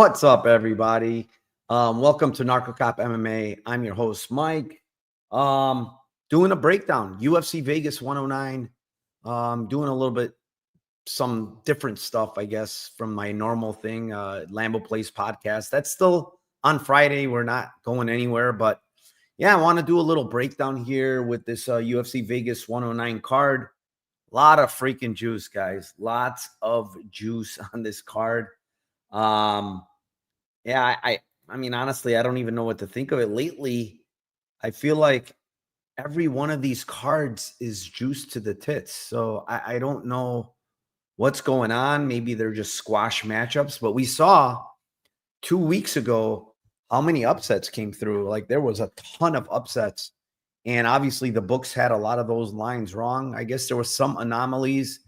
What's up, everybody? Welcome to Narcocop MMA. I'm your host, Mike. Doing a breakdown, UFC Vegas 109. Doing a little bit, some different stuff, I guess, from my normal thing, Lambo Place podcast. That's still on Friday. We're not going anywhere, but yeah, I want to do a little breakdown here with this UFC Vegas 109 card. A lot of freaking juice, guys. Lots of juice on this card. Yeah, I mean, honestly, I don't even know what to think of it. Lately, I feel like every one of these cards is juiced to the tits. So I don't know what's going on. Maybe they're just squash matchups, but we saw 2 weeks ago how many upsets came through. Like there was a ton of upsets. And obviously the books had a lot of those lines wrong. I guess there were some anomalies.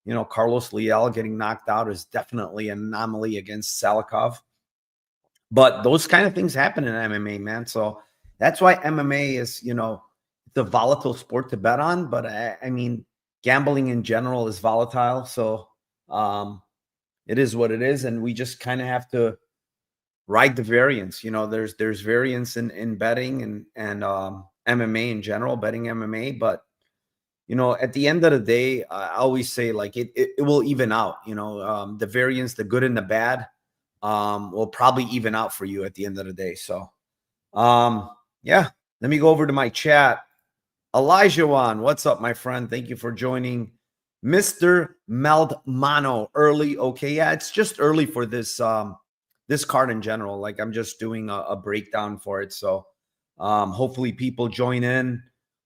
You know, Carlos Leal getting knocked out is definitely an anomaly against Salikov. But those kind of things happen in MMA, man. So that's why MMA is, it's a volatile sport to bet on. But I mean, gambling in general is volatile. So it is what it is. And we just kind of have to ride the variance. You know, there's variance in betting and MMA in general, betting MMA. But, at the end of the day, I always say like it will even out, the variance, the good and the bad. Will probably even out for you at the end of the day. So, yeah, let me go over to my chat. Elijah Juan, what's up, my friend? Thank you for joining. Mr. Maldmano, early. Okay. Yeah, it's just early for this, this card in general. Like I'm just doing a breakdown for it. So, hopefully people join in.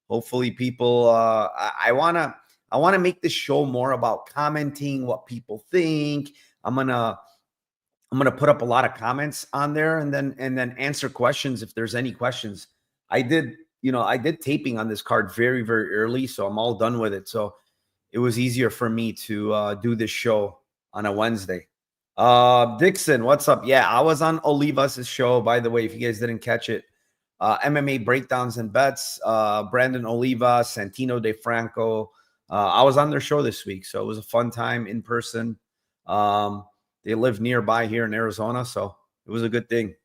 Hopefully people, I want to make this show more about commenting what people think. I'm going to put up a lot of comments on there and then answer questions if there's any questions. I did taping on this card very, very early, so I'm all done with it. So it was easier for me to do this show on a Wednesday. Dixon, what's up? Yeah, I was on Olivas' show, by the way, if you guys didn't catch it. MMA breakdowns and bets. Brandon Oliva, Santino DeFranco. I was on their show this week, so it was a fun time in person. They live nearby here in Arizona, so it was a good thing.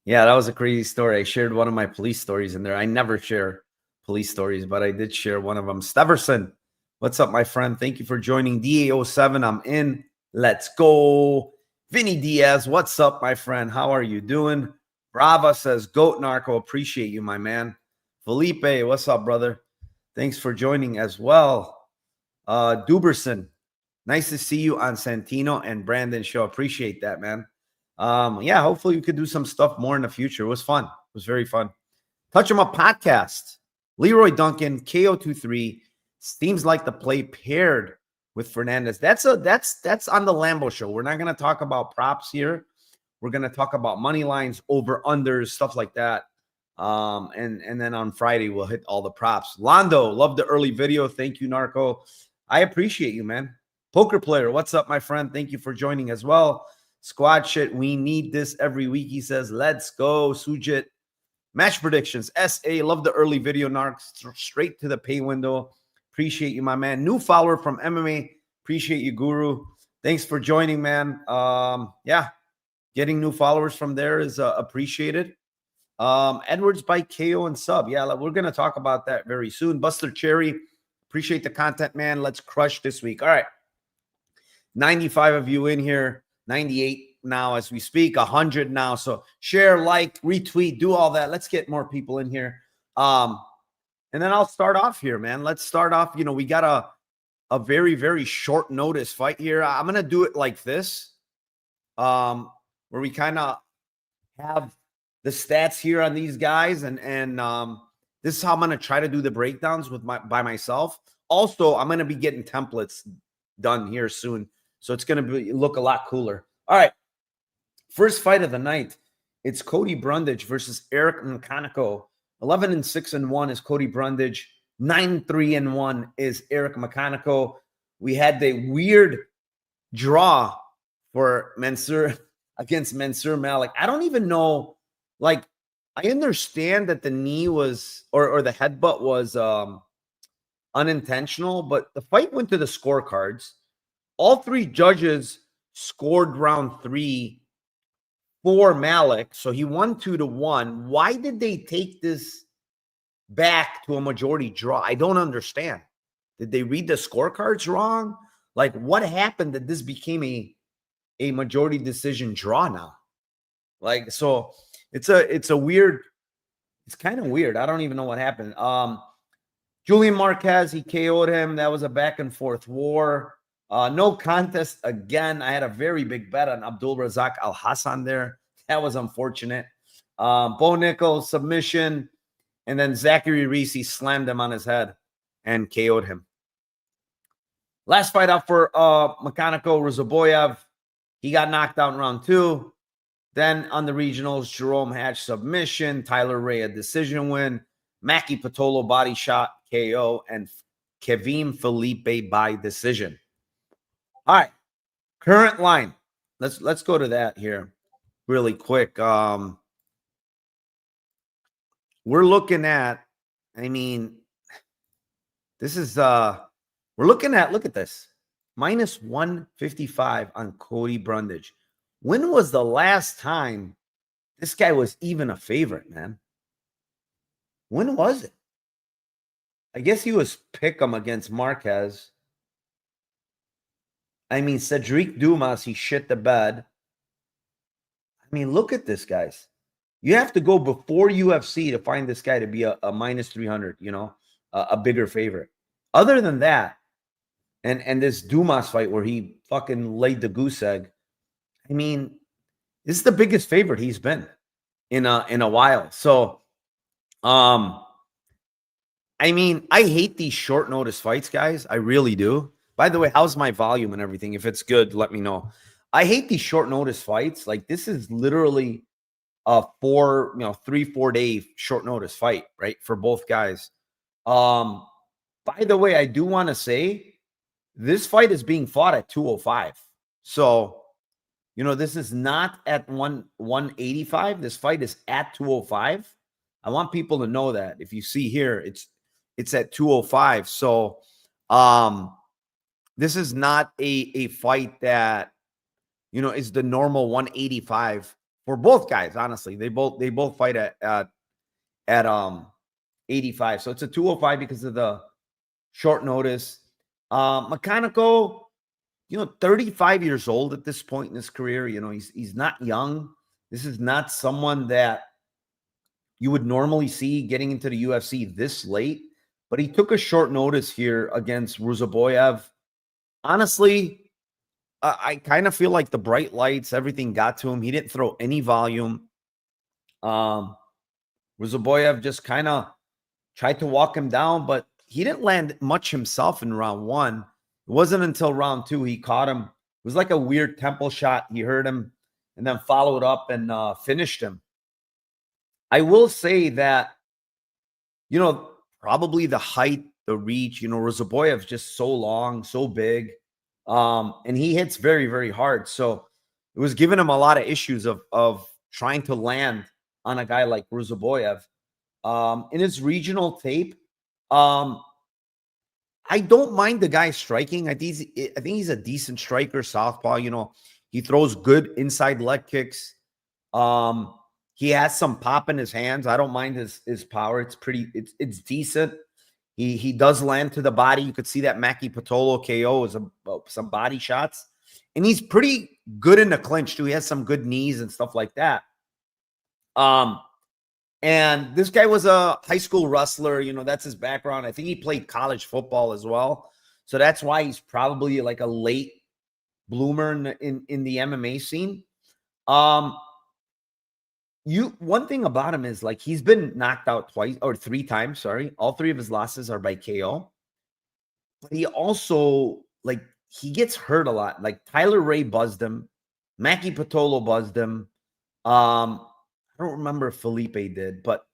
Yeah, that was a crazy story. I shared one of my police stories in there. I never share police stories, but I did share one of them. Steverson, what's up, my friend? Thank you for joining. DA07, I'm in. Let's go. Vinny Diaz, what's up, my friend? How are you doing? Brava says, Goat Narco, appreciate you, my man. Felipe, what's up, brother? Thanks for joining as well. Duberson, nice to see you on Santino and Brandon show. Appreciate that, man. Yeah, hopefully we could do some stuff more in the future. It was fun. It was very fun. Touch 'em Up podcast. Leroy Duncan, KO23. Seems like the play paired with Fernandez. That's on the Lambo show. We're not going to talk about props here. We're going to talk about money lines, over unders, stuff like that. And then on Friday we'll hit all the props. Londo, love the early video. Thank you, Narco. I appreciate you, man. Poker player, what's up, my friend? Thank you for joining as well. Squad shit, we need this every week. He says, let's go. Sujit, match predictions. SA, love the early video, Narcs. Straight to the pay window. Appreciate you, my man. New follower from MMA. Appreciate you, Guru. Thanks for joining, man. Yeah, getting new followers from there is appreciated. Edwards by KO and sub. Yeah, we're going to talk about that very soon. Buster Cherry, appreciate the content, man. Let's crush this week. All right. 95 of you in here. 98 now as we speak. 100 now. So share, like, retweet, do all that. Let's get more people in here. And then I'll start off here, man. Let's start off. We got a very, very short notice fight here. I'm going to do it like this. Where we kind of have the stats here on these guys. And this is how I'm going to try to do the breakdowns by myself. Also, I'm going to be getting templates done here soon. So it's going to look a lot cooler. All right. First fight of the night. It's Cody Brundage versus Eric Mechanico. 11-6-1 is Cody Brundage. 9-3-1 is Eric Mechanico. We had the weird draw for Mansour against Mansour Malik. I don't even know. Like, I understand that the knee was or the headbutt was unintentional, but the fight went to the scorecards. All three judges scored round 3 for Malik. So he won 2-1. Why did they take this back to a majority draw? I don't understand. Did they read the scorecards wrong? Like, what happened that this became a majority decision draw now? Like, so it's a weird, it's kind of weird. I don't even know what happened. Julian Marquez, he KO'd him. That was a back and forth war. No contest again. I had a very big bet on Abdul Razak Al Hassan there. That was unfortunate. Bo Nichols submission, and then Zachary Reese, he slammed him on his head and KO'd him. Last fight out for Mechanico Rizaboyev. He got knocked out in round 2. Then on the regionals, Jerome Hatch submission, Tyler Ray a decision win, Mackie Patolo body shot KO, and Kevin Felipe by decision. All right, current line. Let's go to that here really quick. We're looking at, I mean, this is we're looking at, look at this, minus 155 on Cody Brundage. When was the last time this guy was even a favorite, man? When was it? I guess he was pick 'em against Marquez. I mean, Cedric Dumas, he shit the bed. I mean, look at this, guys. You have to go before UFC to find this guy to be a minus 300, you know, a bigger favorite. Other than that, and this Dumas fight where he fucking laid the goose egg, I mean, this is the biggest favorite he's been in a while. So, I mean, I hate these short notice fights, guys. I really do. By the way, how's my volume and everything? If it's good, let me know. I hate these short notice fights. Like, this is literally a 3-4 day short notice fight, right? For both guys. By the way, I do want to say this fight is being fought at 205. So, you know, this is not at 185. This fight is at 205. I want people to know that. If you see here, it's at 205. So, this is not a fight that, you know, is the normal 185 for both guys. Honestly, they both fight at 85. So it's a 205 because of the short notice. Mechanico, you know, 35 years old at this point in his career. You know, he's not young. This is not someone that you would normally see getting into the UFC this late. But he took a short notice here against Rizaboyev. Honestly, I kind of feel like the bright lights, everything got to him. He didn't throw any volume. Rizaboyev just kind of tried to walk him down, but he didn't land much himself in round 1. It wasn't until round 2 he caught him. It was like a weird temple shot. He hurt him and then followed up and finished him. I will say that, you know, probably the height, the reach, you know, Rizaboyev's just so long, so big. And he hits very, very hard. So it was giving him a lot of issues of trying to land on a guy like Rizaboyev. In his regional tape, I don't mind the guy striking. I think he's a decent striker, southpaw. You know, he throws good inside leg kicks. He has some pop in his hands. I don't mind his power. It's decent. He does land to the body. You could see that Mackie Patolo KO is some body shots. And he's pretty good in the clinch, too. He has some good knees and stuff like that. And this guy was a high school wrestler. You know, that's his background. I think he played college football as well. So that's why he's probably like a late bloomer in the MMA scene. One thing about him is, like, he's been knocked out 3 times. Sorry. All 3 of his losses are by KO. But he also, like, he gets hurt a lot. Like, Tyler Ray buzzed him. Mackie Patolo buzzed him. I don't remember if Felipe did, but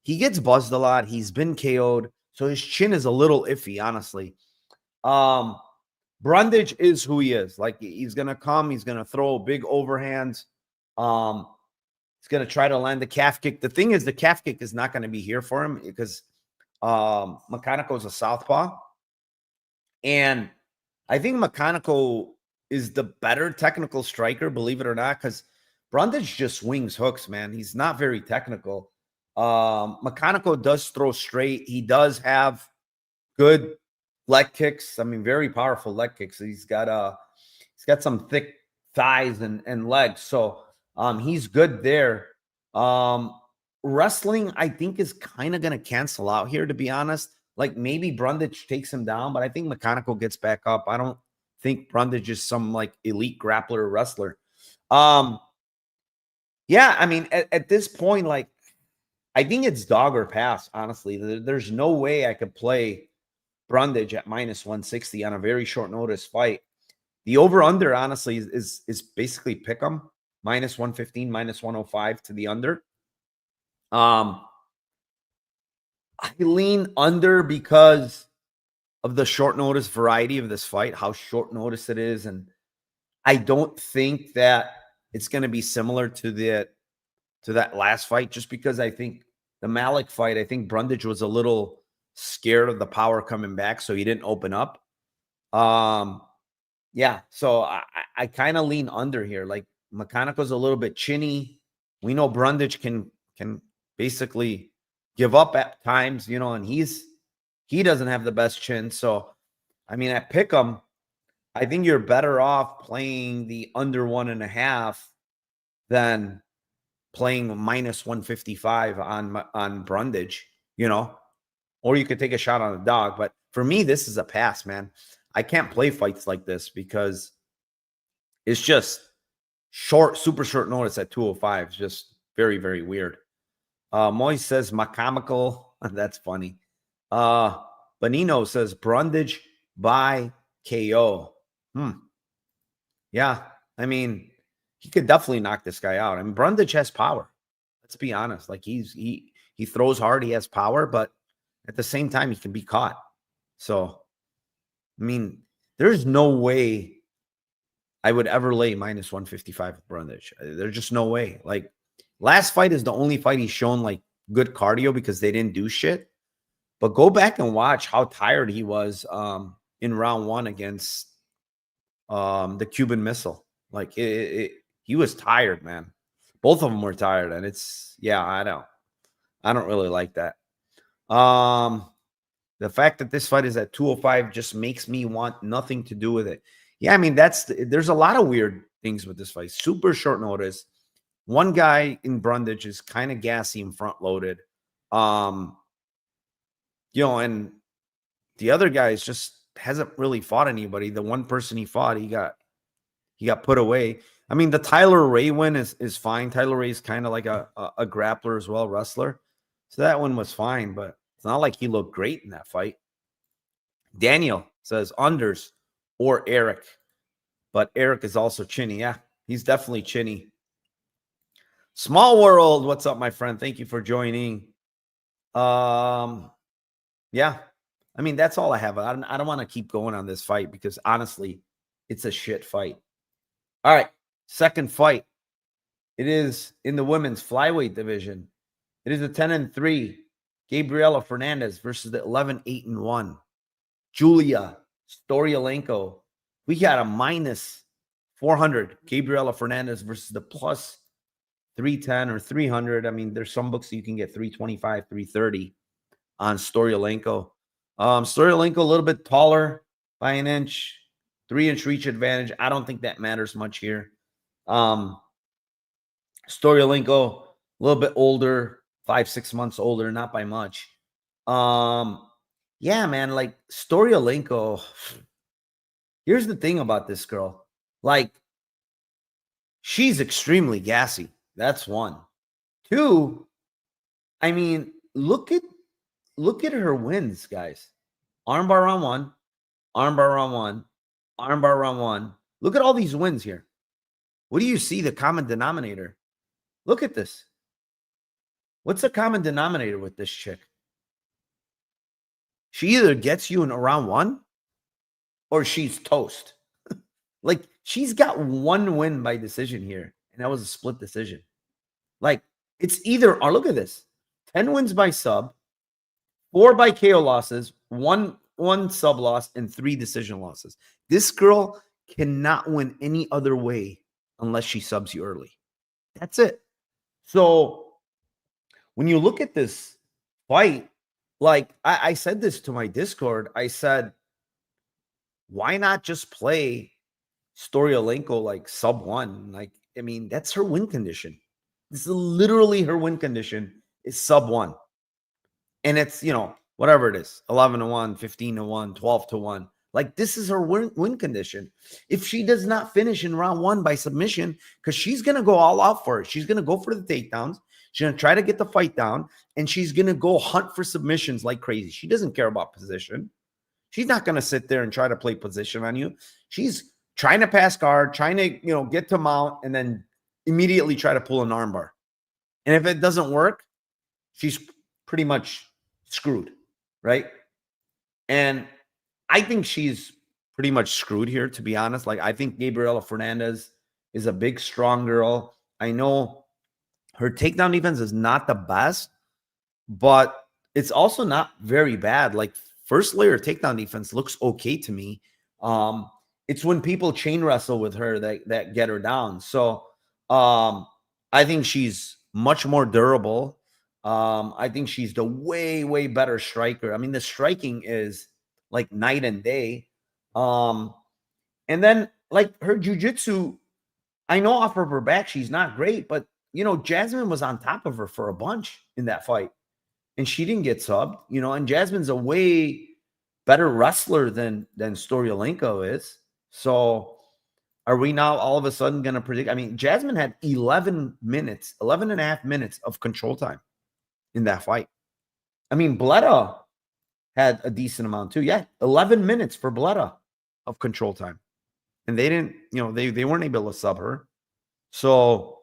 he gets buzzed a lot. He's been KO'd. So his chin is a little iffy, honestly. Brundage is who he is. Like, he's going to come. He's going to throw big overhands. He's going to try to land the calf kick. The thing is, the calf kick is not going to be here for him because Mechanico is a southpaw. And I think Mechanico is the better technical striker, believe it or not, because Brundage just swings hooks, man. He's not very technical. Mechanico does throw straight. He does have good leg kicks. I mean, very powerful leg kicks. He's got some thick thighs and legs. So he's good there. Wrestling, I think, is kind of going to cancel out here, to be honest. Like maybe Brundage takes him down, but I think Mechanico gets back up. I don't think Brundage is some like elite grappler or wrestler. Yeah, I mean, at this point, like, I think it's dog or pass, honestly. There's no way I could play Brundage at minus 160 on a very short notice fight. The over-under, honestly, is basically pick 'em. Minus 115, minus 105 to the under. I lean under because of the short notice variety of this fight, how short notice it is. And I don't think that it's going to be similar to that last fight, just because I think the Malik fight, I think Brundage was a little scared of the power coming back, so he didn't open up. Yeah, so I kind of lean under here. Like Mechanico's a little bit chinny. We know Brundage can basically give up at times, you know, and he doesn't have the best chin. So, I mean, at pick'em, I think you're better off playing the under 1.5 than playing minus 155 on Brundage, you know, or you could take a shot on the dog. But for me, this is a pass, man. I can't play fights like this because it's just short, super short notice at 205. It's just very, very weird. Moise says mechanical. That's funny. Benino says Brundage by KO. Yeah, I mean, he could definitely knock this guy out. I mean, Brundage has power. Let's be honest. Like he throws hard, he has power, but at the same time, he can be caught. So, I mean, there's no way I would ever lay minus 155 with Brundage. There's just no way. Like, last fight is the only fight he's shown like good cardio because they didn't do shit. But go back and watch how tired he was in round 1 against the Cuban Missile. Like he was tired, man. Both of them were tired, and it's I don't really like that. The fact that this fight is at 205 just makes me want nothing to do with it. Yeah, I mean, there's a lot of weird things with this fight. Super short notice. One guy in Brundage is kind of gassy and front loaded. You know, and the other guy just hasn't really fought anybody. The one person he fought, he got put away. I mean, the Tyler Ray win is fine. Tyler Ray is kind of like a grappler as well, wrestler. So that one was fine, but it's not like he looked great in that fight. Daniel says unders or Eric, but Eric is also chinny. Yeah, he's definitely chinny. Small World, what's up, my friend? Thank you for joining. Yeah, I mean, that's all I have. I don't want to keep going on this fight because honestly, it's a shit fight. All right, second fight. It is in the women's flyweight division. It is a 10-3 Gabriela Fernandez versus the 11-8-1 Julia Storyalenko. We got a minus 400 Gabriela Fernandez versus the plus 310 or 300. I mean, there's some books that you can get 325, 330 on Storyalenko. Storyalenko a little bit taller by an inch, 3-inch reach advantage. I don't think that matters much here. Storyalenko a little bit older, 5-6 months older, not by much. Yeah, man, like Storyalenko. Here's the thing about this girl. Like, she's extremely gassy. That's one. Two, I mean, look at her wins, guys. Armbar round 1, armbar round 1, armbar round 1. Look at all these wins here. What do you see the common denominator? Look at this. What's the common denominator with this chick? She either gets you in round 1 or she's toast. Like, she's got one win by decision here, and that was a split decision. Like, it's either, or look at this, 10 wins by sub, 4 by KO losses, one sub loss, and 3 decision losses. This girl cannot win any other way unless she subs you early. That's it. So when you look at this fight, like I said this to my Discord, I said, why not just play Storyolenko like sub 1? Like, I mean, that's her win condition. This is literally her win condition is sub 1. And it's, whatever it is, 11-1, 15-1, 12-1. Like, this is her win condition. If she does not finish in round 1 by submission, because she's going to go all out for it. She's going to go for the takedowns. She's going to try to get the fight down, and she's going to go hunt for submissions like crazy. She doesn't care about position. She's not going to sit there and try to play position on you. She's trying to pass guard, trying to, get to mount, and then immediately try to pull an armbar. And if it doesn't work, she's pretty much screwed, right? And I think she's pretty much screwed here, to be honest. Like, I think Gabriela Fernandez is a big, strong girl. I know her takedown defense is not the best, but it's also not very bad. Like, first layer takedown defense looks okay to me. It's when people chain wrestle with her that get her down. So I think she's much more durable. I think she's the way, way better striker. I mean, the striking is like night and day. And then like her jiu-jitsu, I know off of her back, she's not great, but Jasmine was on top of her for a bunch in that fight and she didn't get subbed, and Jasmine's a way better wrestler than Storyolenko is. So are we now all of a sudden going to predict? I mean, Jasmine had 11 and a half minutes of control time in that fight. I mean, Bleda had a decent amount too. Yeah, 11 minutes for Bleda of control time. And they didn't, they weren't able to sub her. So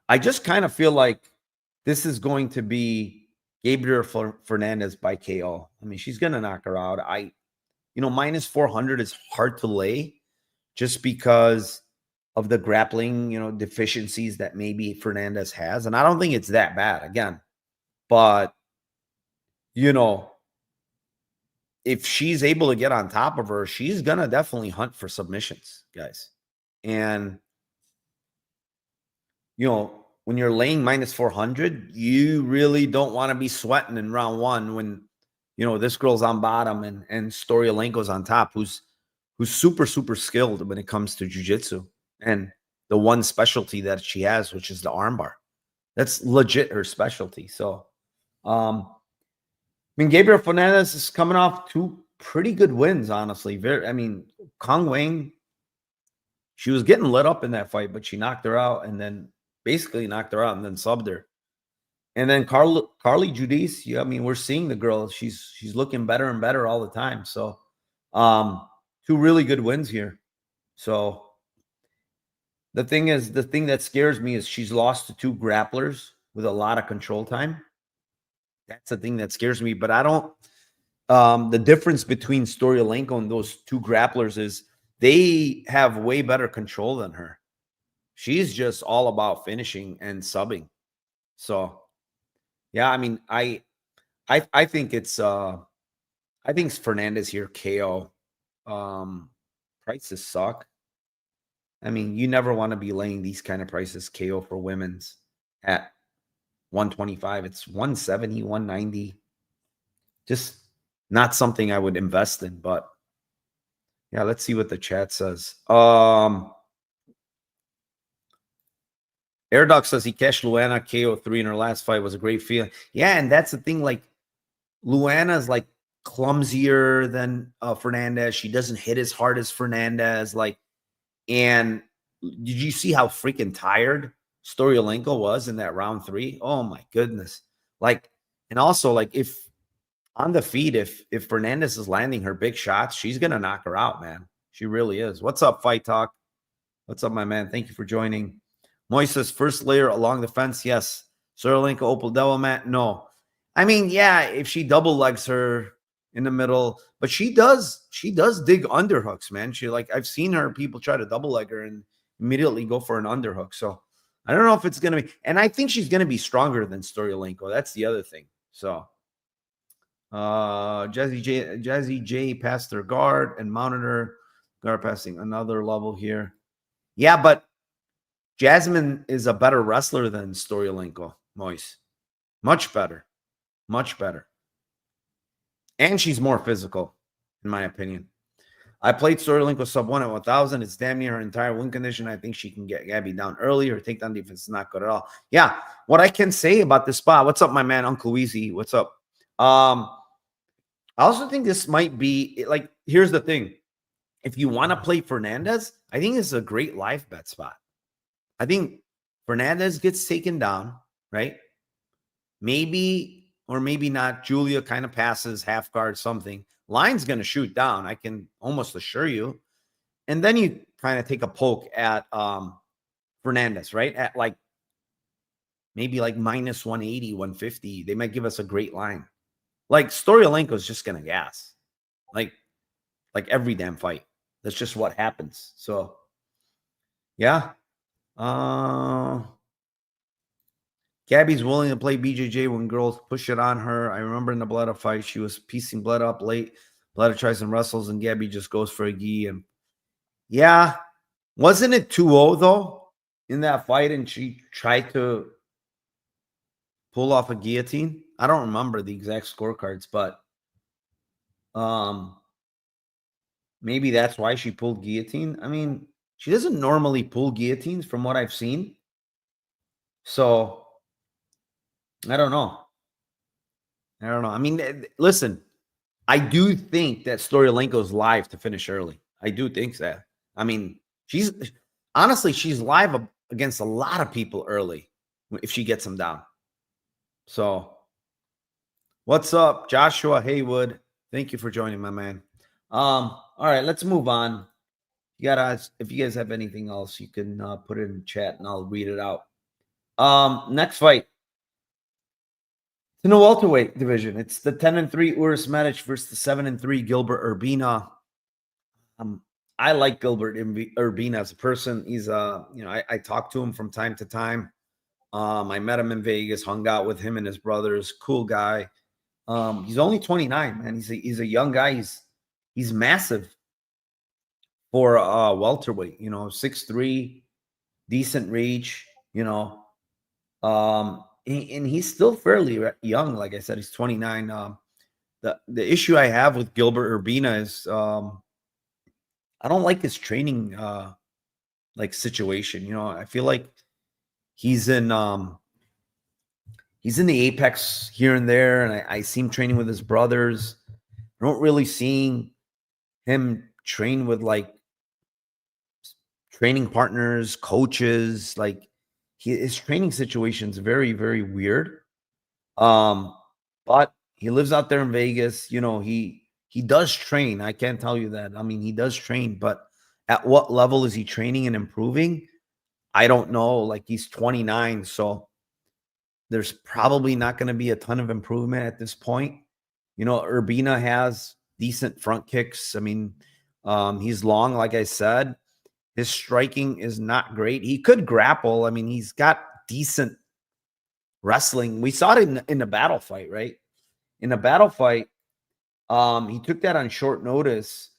I just kind of feel like this is going to be Gabriel Fernandez by KO. I mean, she's going to knock her out. Minus 400 is hard to lay just because of the grappling, deficiencies that maybe Fernandez has. And I don't think it's that bad again. But, if she's able to get on top of her, she's going to definitely hunt for submissions, guys. And, when you're laying minus 400, you really don't want to be sweating in round 1 when, this girl's on bottom and Storyolenko's on top, who's super, super skilled when it comes to jiu-jitsu. And the one specialty that she has, which is the armbar. That's legit her specialty. So, Gabriel Fernandez is coming off 2 pretty good wins, honestly. Kong Wang, she was getting lit up in that fight, but she knocked her out and then basically knocked her out and then subbed her. And then Carly Giudice, we're seeing the girl. She's looking better and better all the time. So, 2 really good wins here. So, the thing that scares me is she's lost to 2 grapplers with a lot of control time. That's the thing that scares me. But I don't. The difference between Storyolenko and those 2 grapplers is they have way better control than her. She's just all about finishing and subbing. So, yeah, I think it's Fernandez here, KO. Prices suck. You never want to be laying these kind of prices KO for women's at 125. It's 170, 190. Just not something I would invest in, but yeah, let's see what the chat says. Airdoc says he cashed Luana KO3 in her last fight. Was a great feeling. Yeah, and that's the thing. Like, Luana's like clumsier than Fernandez. She doesn't hit as hard as Fernandez. Like, and did you see how freaking tired Storyolenko was in that round 3? Oh my goodness. Like, and also like if on the feet, if Fernandez is landing her big shots, she's gonna knock her out, man. She really is. What's up, Fight Talk? What's up, my man? Thank you for joining. Moises, first layer along the fence, yes. Storyolenko, Opal Devil Mat, no. Yeah, if she double legs her in the middle, but she does dig underhooks, man. I've seen her, people try to double leg her and immediately go for an underhook. So I don't know if it's gonna be, and I think she's gonna be stronger than Storyolenko. That's the other thing. So Jazzy J passed their guard and mounted her. Guard passing, another level here. Yeah, but Jasmine is a better wrestler than Storyolenko, Moise. Much better. Much better. And she's more physical, in my opinion. I played Storyolenko sub 1 at 1,000. It's damn near her entire win condition. I think she can get Gabby down early. Her takedown defense is not good at all. Yeah, what I can say about this spot, what's up, my man, Uncle Weezy? What's up? I also think this might be, like, here's the thing. If you want to play Fernandez, I think it's a great live bet spot. I think Fernandez gets taken down, right? Maybe or maybe not. Julia kind of passes, half guard, something. Line's going to shoot down, I can almost assure you. And then you kind of take a poke at Fernandez, right? At like maybe like minus 180, 150. They might give us a great line. Like Storyolenko is just going to gas. Like every damn fight. That's just what happens. So, yeah. Gabby's willing to play BJJ when girls push it on her. I remember in the Bleda fight, she was piecing Bleda up late. Bleda tries some wrestles, and Gabby just goes for a gi. And yeah, wasn't it 2-0 though in that fight? And she tried to pull off a guillotine. I don't remember the exact scorecards, but maybe that's why she pulled guillotine. I mean, she doesn't normally pull guillotines from what I've seen. So I don't know. I mean, listen, I do think that Storyolenko's live to finish early. I do think that. I mean, she's live against a lot of people early if she gets them down. So, what's up, Joshua Haywood? Thank you for joining, my man. All right, let's move on. If you guys have anything else, you can put it in the chat and I'll read it out. Next fight. In the welterweight division, it's the 10-3 Uris Medic versus the 7-3 Gilbert Urbina. I like Gilbert Urbina as a person. He's I talk to him from time to time. I met him in Vegas, hung out with him and his brothers. Cool guy. He's only 29, man. He's a young guy. He's massive for welterweight. 6'3", decent reach. And he's still fairly young. Like I said, he's 29. The issue I have with Gilbert Urbina is I don't like his training situation. I feel like he's in the Apex here and there, and I see him training with his brothers. I don't really see him train with like training partners, coaches. Like his training situation is very, very weird. But he lives out there in Vegas. He does train. I can't tell you that. I mean, he does train, but at what level is he training and improving? I don't know. Like, he's 29, so there's probably not going to be a ton of improvement at this point. Urbina has decent front kicks. I mean, he's long, like I said. His striking is not great. He could grapple. I mean, he's got decent wrestling. We saw it in the battle fight, right? In the battle fight, he took that on short notice,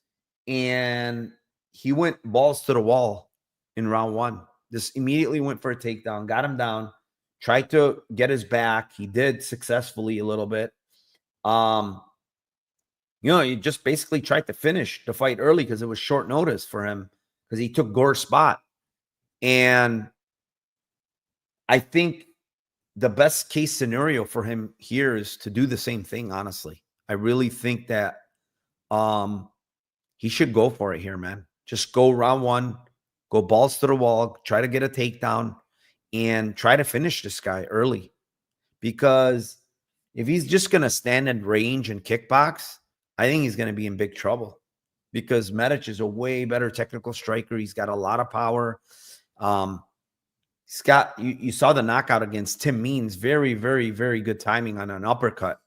and he went balls to the wall in round 1. Just immediately went for a takedown, got him down, tried to get his back. He did successfully a little bit. He just basically tried to finish the fight early because it was short notice for him because he took Gore's spot. And I think the best case scenario for him here is to do the same thing, honestly. I really think that he should go for it here, man. Just go round 1, go balls to the wall, try to get a takedown, and try to finish this guy early. Because if he's just going to stand in range and kickbox, I think he's going to be in big trouble. Because Medic is a way better technical striker. He's got a lot of power. He's got, you saw the knockout against Tim Means. Very, very, very good timing on an uppercut.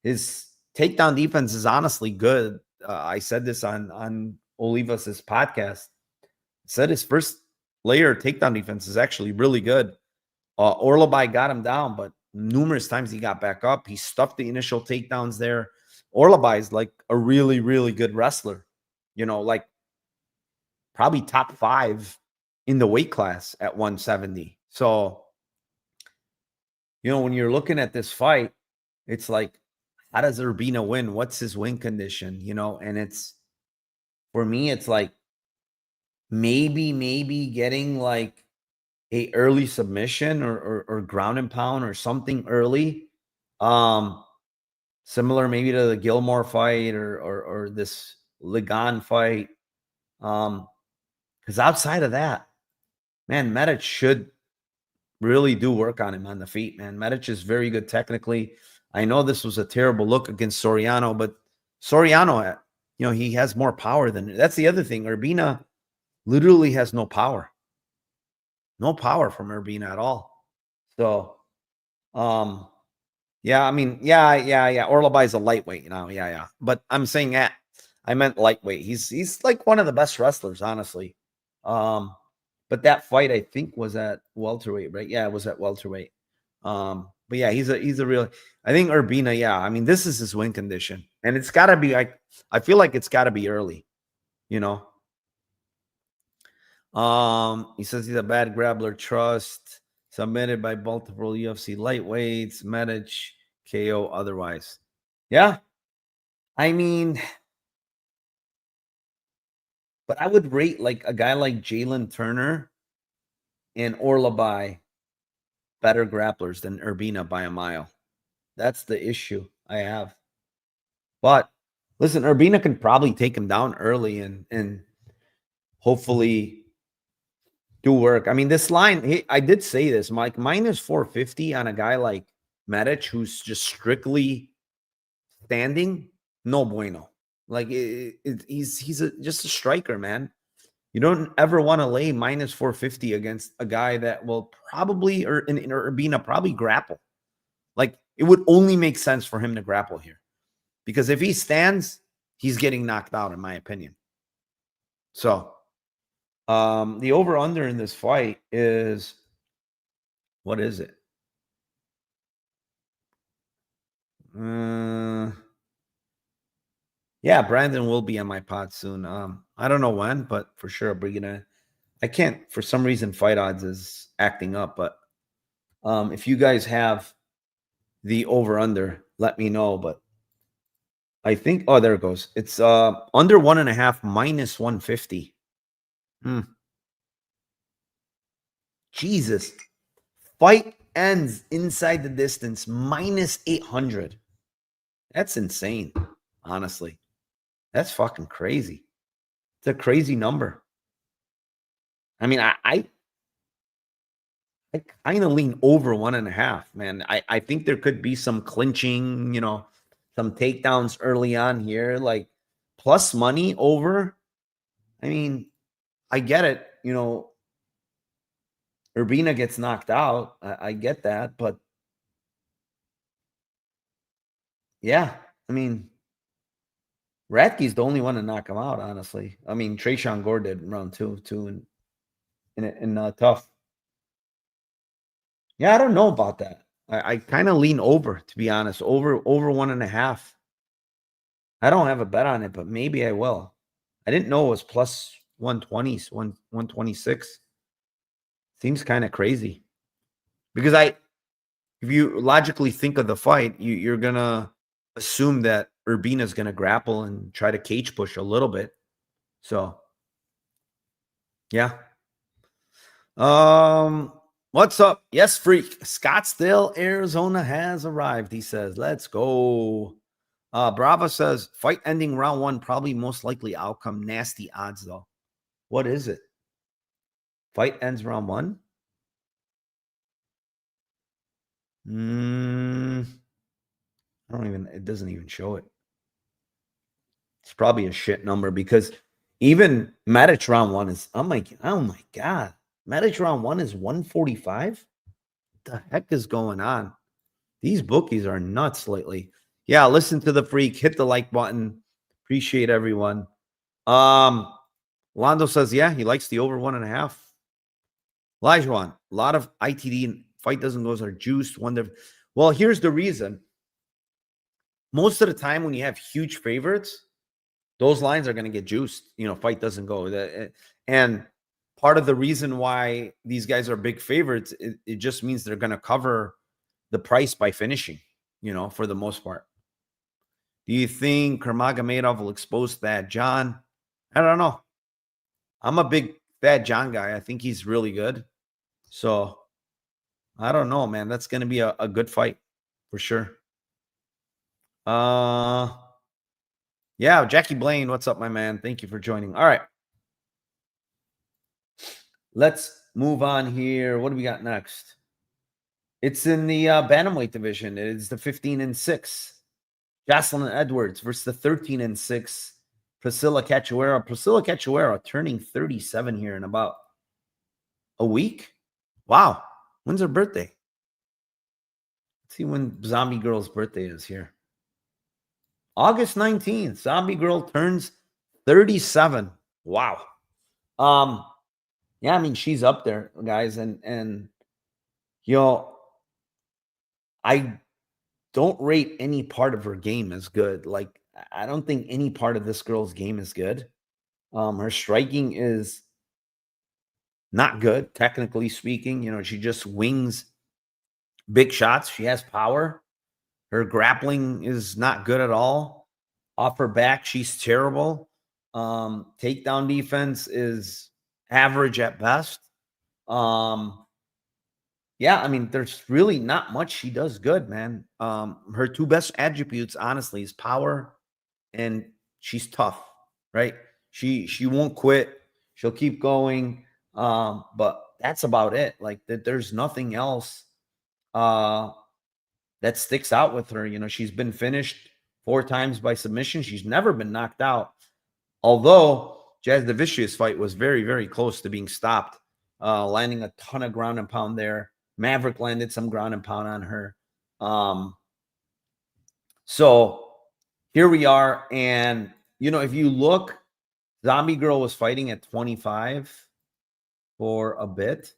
His takedown defense is honestly good. I said this on Olivas' podcast. I said his first layer takedown defense is actually really good. Orlabai got him down, but numerous times he got back up. He stuffed the initial takedowns there. Orlabai is like a really, really good wrestler. like probably top 5 in the weight class at 170. So, when you're looking at this fight, it's like, how does Urbina win? What's his win condition? And it's, for me, it's like maybe getting like a early submission or ground and pound or something early. Similar maybe to the Gilmore fight or this Ligon fight. Because outside of that, man, Medic should really do work on him on the feet, man. Medic is very good technically. I know this was a terrible look against Soriano, but Soriano, he has more power than, that's the other thing. Urbina literally has no power. No power from Urbina at all. So, yeah, I mean, yeah. Orlabai is a lightweight, yeah. But I'm saying that I meant lightweight. He's like one of the best wrestlers, honestly. But that fight I think was at welterweight, right? Yeah, it was at welterweight. But yeah, he's a real. I think Urbina. Yeah, I mean, this is his win condition, and it's got to be. I feel like it's got to be early. He says he's a bad grappler. Trust submitted by multiple UFC lightweights. Medic KO otherwise. Yeah, I mean, but I would rate like a guy like Jalen Turner and Orlabai better grapplers than Urbina by a mile. That's the issue I have. But listen, Urbina can probably take him down early and hopefully do work. I mean, this line, I did say this, Mike, minus 450 on a guy like Medic, who's just strictly standing, no bueno. Like he's just a striker, man. You don't ever want to lay minus 450 against a guy that will probably, or in Urbina, probably grapple. Like it would only make sense for him to grapple here, because if he stands, he's getting knocked out, in my opinion. So the over-under in this fight is, what is it? Yeah, Brandon will be on my pod soon. I don't know when, but for sure I'll bring it in. I can't, for some reason, Fight Odds is acting up, but if you guys have the over-under, let me know. But I think, oh, there it goes. It's under 1.5 minus 150. Jesus. Fight ends inside the distance, minus 800. That's insane, honestly. That's fucking crazy. It's a crazy number. I mean, I kind of lean over 1.5, man. I think there could be some clinching, some takedowns early on here, like plus money over. I mean, I get it. Urbina gets knocked out. I get that, but yeah, I mean, Ratke's the only one to knock him out, honestly. I mean, Trayshawn Gore did in round two, in tough. Yeah, I don't know about that. I kind of lean over, to be honest, over 1.5. I don't have a bet on it, but maybe I will. I didn't know it was plus 120, 126. Seems kind of crazy. Because if you logically think of the fight, you're going to assume that Urbina's going to grapple and try to cage push a little bit. So, yeah. What's up? Yes, freak. Scottsdale, Arizona has arrived. He says, let's go. Bravo says, fight ending round 1, probably most likely outcome. Nasty odds, though. What is it? Fight ends round 1? It doesn't even show it. It's probably a shit number, because even Medic round 1 is, I'm like, oh my God. Medic round 1 is 145? What the heck is going on? These bookies are nuts lately. Yeah, listen to the freak. Hit the like button. Appreciate everyone. Londo says, yeah, he likes the over 1.5. Lajuan, a lot of ITD and fight doesn't goes are juiced. Well, here's the reason. Most of the time when you have huge favorites, those lines are going to get juiced. Fight doesn't go. And part of the reason why these guys are big favorites, it just means they're going to cover the price by finishing, for the most part. Do you think Kurmagomedov will expose Thad John? I don't know. I'm a big Thad John guy. I think he's really good. So I don't know, man. That's going to be a good fight for sure. Yeah, Jackie Blaine, what's up, my man? Thank you for joining. All right. Let's move on here. What do we got next? It's in the bantamweight division. It's the 15-6. Jocelyn Edwards versus the 13-6. Priscilla Cachoeira. Priscilla Cachoeira turning 37 here in about a week. Wow. When's her birthday? Let's see when Zombie Girl's birthday is here. August 19th. Zombie Girl turns 37. Wow. Yeah, I mean, she's up there, guys. And I don't rate any part of her game as good. Like, I don't think any part of this girl's game is good. Her striking is not good, technically speaking. She just wings big shots. She has power. Her grappling is not good at all. Off her back, she's terrible. Takedown defense is average at best. Yeah, I mean, there's really not much she does good, man. Her two best attributes, honestly, is power and she's tough, right? She won't quit. She'll keep going. But that's about it. Like, there's nothing else that sticks out with her. She's been finished 4 times by submission. She's never been knocked out. Although Jazz Davicius fight was very, very close to being stopped, landing a ton of ground and pound there. Maverick landed some ground and pound on her. So here we are. And, if you look, Zombie Girl was fighting at 25 for a bit.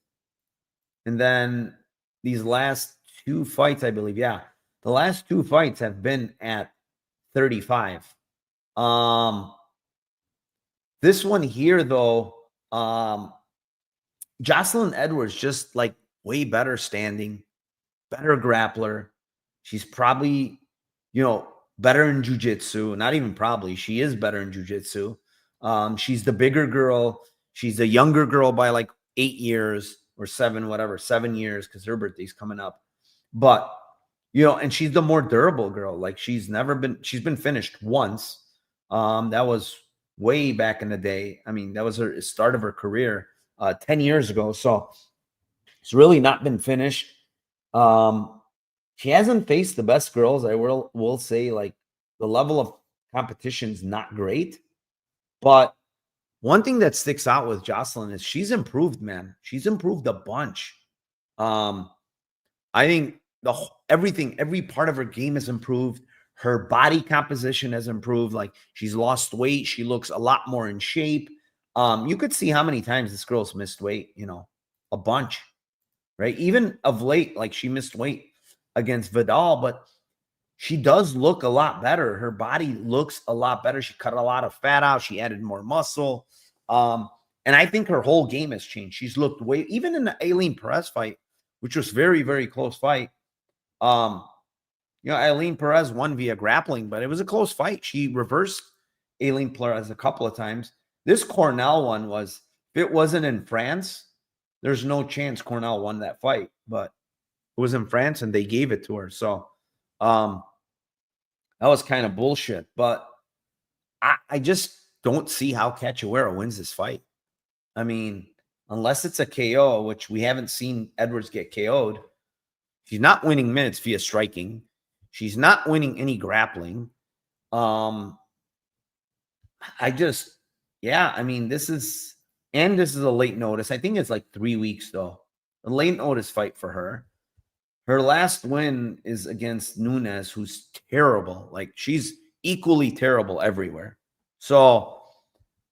And then these last 2 fights, I believe, the last 2 fights have been at 35. This one here, though, Jocelyn Edwards, just like way better standing, better grappler. She's probably, better in jiu-jitsu. Not even probably. She is better in jiu-jitsu. She's the bigger girl. She's the younger girl by like 8 years or 7, whatever, 7 years, because her birthday's coming up. But, and she's the more durable girl. Like, she's been finished once. That was way back in the day. I mean, that was her start of her career 10 years ago. So it's really not been finished. She hasn't faced the best girls. I will say, like, the level of competition is not great. But one thing that sticks out with Jocelyn is she's improved, man. She's improved a bunch. I think every part of her game has improved. Her body composition has improved. Like, she's lost weight. She looks a lot more in shape. You could see how many times this girl's missed weight, a bunch, right? Even of late, like, she missed weight against Vidal, but she does look a lot better. Her body looks a lot better. She cut a lot of fat out. She added more muscle. And I think her whole game has changed. She's looked even in the Aileen Perez fight, which was very, very close fight. Aileen Perez won via grappling, but it was a close fight. She reversed Aileen Perez a couple of times. This Cornell one if it wasn't in France, there's no chance Cornell won that fight, but it was in France and they gave it to her. So that was kind of bullshit. But I just don't see how Cachoeira wins this fight. I mean, unless it's a KO, which we haven't seen Edwards get KO'd. She's not winning minutes via striking. She's not winning any grappling. I mean, this is a late notice. I think it's like 3 weeks, though. A late notice fight for her. Her last win is against Nunes, who's terrible. Like, she's equally terrible everywhere. So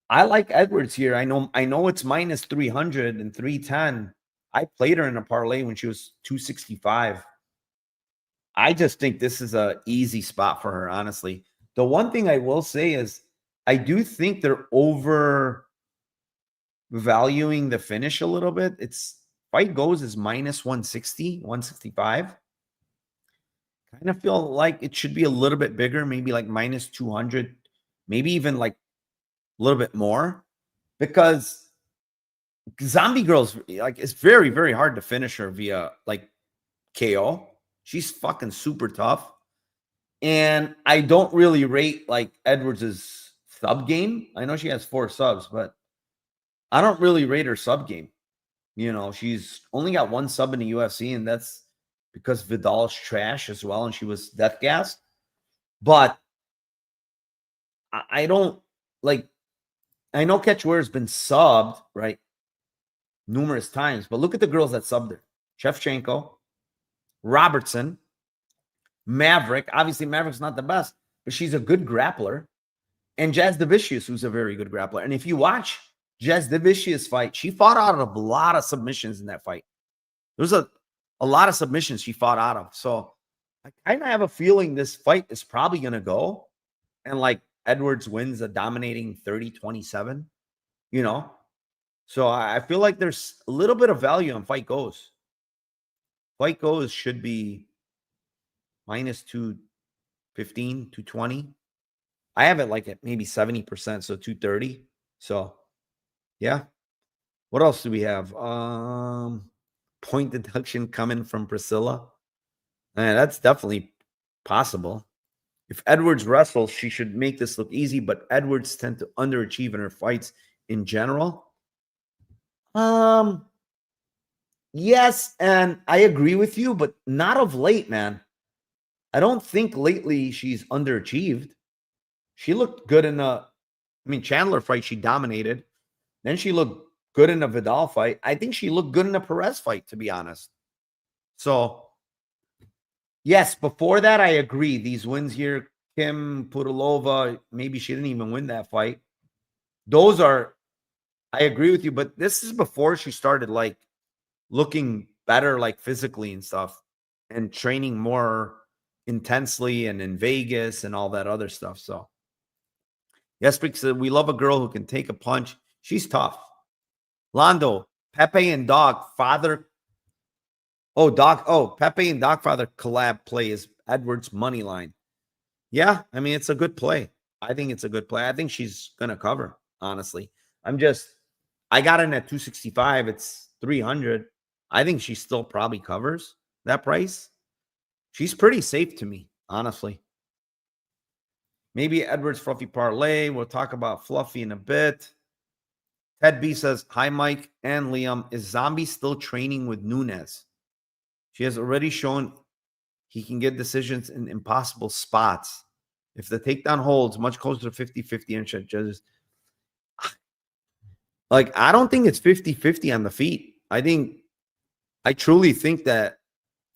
I like Edwards here. I know it's minus 300 and 310. I played her in a parlay when she was 265. I just think this is an easy spot for her, honestly. The one thing I will say is I do think they're overvaluing the finish a little bit. It's fight goes is minus 160, 165. Kind of feel like it should be a little bit bigger, maybe like minus 200, maybe even like a little bit more, because Zombie Girl's like, it's very, very hard to finish her via like KO. She's fucking super tough. And I don't really rate like Edwards's sub game. I know she has 4 subs, but I don't really rate her sub game. You know, she's only got 1 sub in the UFC, and that's because Vidal's trash as well, and she was death gassed. But I don't like, I know Cachoeira's been subbed, right, numerous times, but look at the girls that subbed her. Shevchenko, Robertson, Maverick. Obviously, Maverick's not the best, but she's a good grappler. And Jazz Devicius, who's a very good grappler. And if you watch Jazz Devicius fight, she fought out of a lot of submissions in that fight. There's a lot of submissions she fought out of. So I kind of have a feeling this fight is probably going to go. And like Edwards wins a dominating 30-27, you know. So I feel like there's a little bit of value on Fight Goes. Fight Goes should be minus 215, 220. I have it like at maybe 70%, so 230. So yeah. What else do we have? Point deduction coming from Priscilla. That's definitely possible. If Edwards wrestles, she should make this look easy, but Edwards tend to underachieve in her fights in general. Yes, and I agree with you, but not of late, man. I don't think lately she's underachieved. She looked good in Chandler fight, she dominated. Then she looked good in a Vidal fight. I think she looked good in a Perez fight, to be honest. So, yes, before that, I agree. These wins here, Kim Pudilova, maybe she didn't even win that fight. Those are, I agree with you, but this is before she started like looking better, like physically and stuff, and training more intensely and in Vegas and all that other stuff. So, yes, because we love a girl who can take a punch. She's tough. Londo, Pepe and Dog Father. Pepe and Dogfather collab play is Edwards' money line. Yeah, I mean, it's a good play. I think it's a good play. I think she's going to cover, honestly. I got in at 265. It's 300. I think she still probably covers that price. She's pretty safe to me, honestly. Maybe Edwards Fluffy Parlay. We'll talk about Fluffy in a bit. Ted B says, hi, Mike and Liam. Is Zombie still training with Nunes? She has already shown he can get decisions in impossible spots. If the takedown holds, much closer to 50-50 and judges. Like, I don't think it's 50-50 on the feet. I truly think that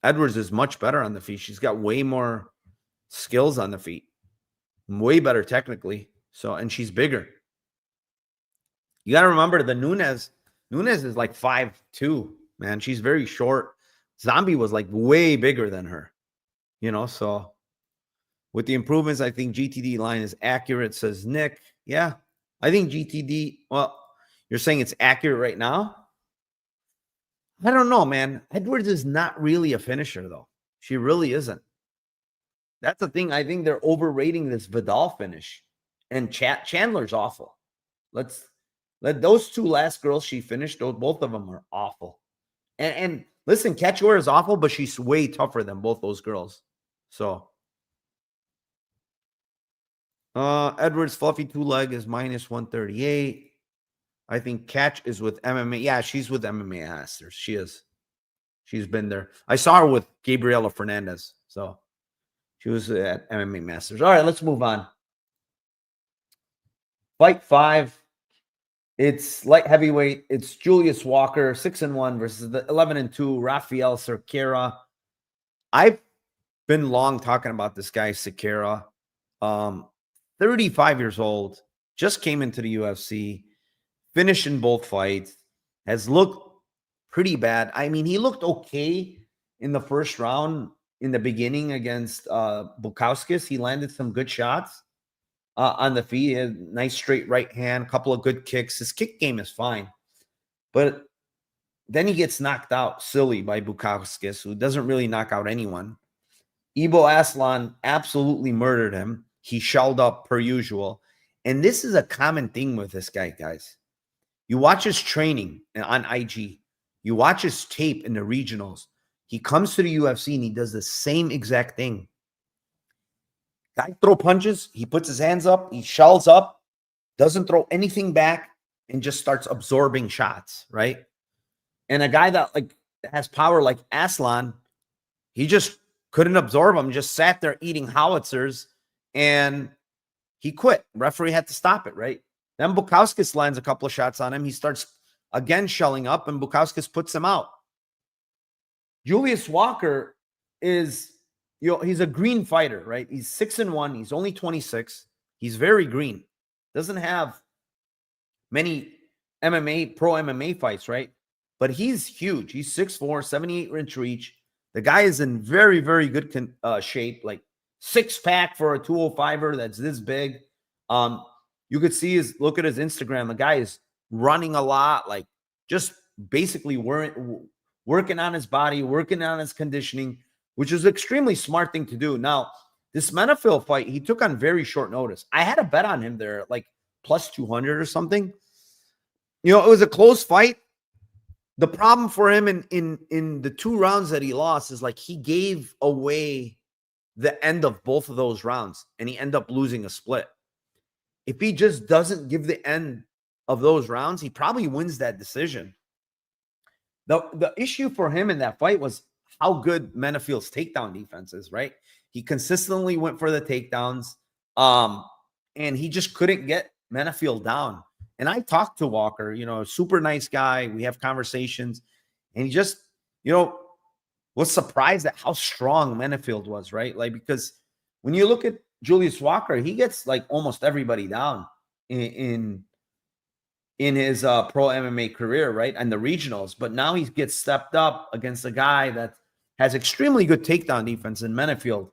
Edwards is much better on the feet. She's got way more skills on the feet. Way better technically. So, and she's bigger. You got to remember the Nunes is like 5'2", man. She's very short. Zombie was like way bigger than her, you know. So with the improvements, I think GTD line is accurate, says Nick. Yeah, I think GTD, well, you're saying it's accurate right now? I don't know, man. Edwards is not really a finisher, though. She really isn't. That's the thing. I think they're overrating this Vidal finish. And Chandler's awful. Let those 2 last girls she finished, both of them are awful. And listen, Cachoeira is awful, but she's way tougher than both those girls. So, Edwards Fluffy 2-leg is minus 138. I think Catch is with MMA. Yeah, she's with MMA Masters. She is. She's been there. I saw her with Gabriela Fernandez. So, she was at MMA Masters. All right, let's move on. Fight 5. It's light heavyweight. It's Julius Walker, 6-1 versus the 11-2 Rafael Cerqueira. I've been long talking about this guy, Cerqueira. 35 years old, just came into the UFC, finished in both fights, has looked pretty bad. I mean, he looked okay in the first round in the beginning against Bukauskas. He landed some good shots. on the feet. A nice straight right hand, couple of good kicks. His kick game is fine. But then he gets knocked out silly by Bukauskas, who doesn't really knock out anyone. Ibo Aslan absolutely murdered him. He shelled up per usual. And this is a common thing with this guy, guys. You watch his training on IG. You watch his tape in the regionals. He comes to the UFC and he does the same exact thing. Guy throw punches. He puts his hands up. He shells up. Doesn't throw anything back and just starts absorbing shots, right? And a guy that like has power like Aslan, he just couldn't absorb him. Just sat there eating howitzers and he quit. Referee had to stop it, right? Then Bukauskas lands a couple of shots on him. He starts again shelling up, and Bukauskas puts him out. Julius Walker is, he's a green fighter, right? He's 6-1. He's only 26. He's very green. Doesn't have many MMA, pro MMA fights, right? But he's huge. He's 6'4", 78-inch reach. The guy is in very, very good shape, like six-pack for a 205er that's this big. You could see look at his Instagram. The guy is running a lot, like just basically working on his body, working on his conditioning, which is an extremely smart thing to do. Now, this Menafil fight, he took on very short notice. I had a bet on him there, like plus 200 or something. It was a close fight. The problem for him in the 2 rounds that he lost is like he gave away the end of both of those rounds, and he ended up losing a split. If he just doesn't give the end of those rounds, he probably wins that decision. The issue for him in that fight was how good Menafil's takedown defense is, right? He consistently went for the takedowns, and he just couldn't get Menafil down. And I talked to Walker, super nice guy. We have conversations, and he just, was surprised at how strong Menafil was, right? Like, because when you look at Julius Walker, he gets like almost everybody down in his pro MMA career, right? And the regionals. But now he gets stepped up against a guy that has extremely good takedown defense in Menafil,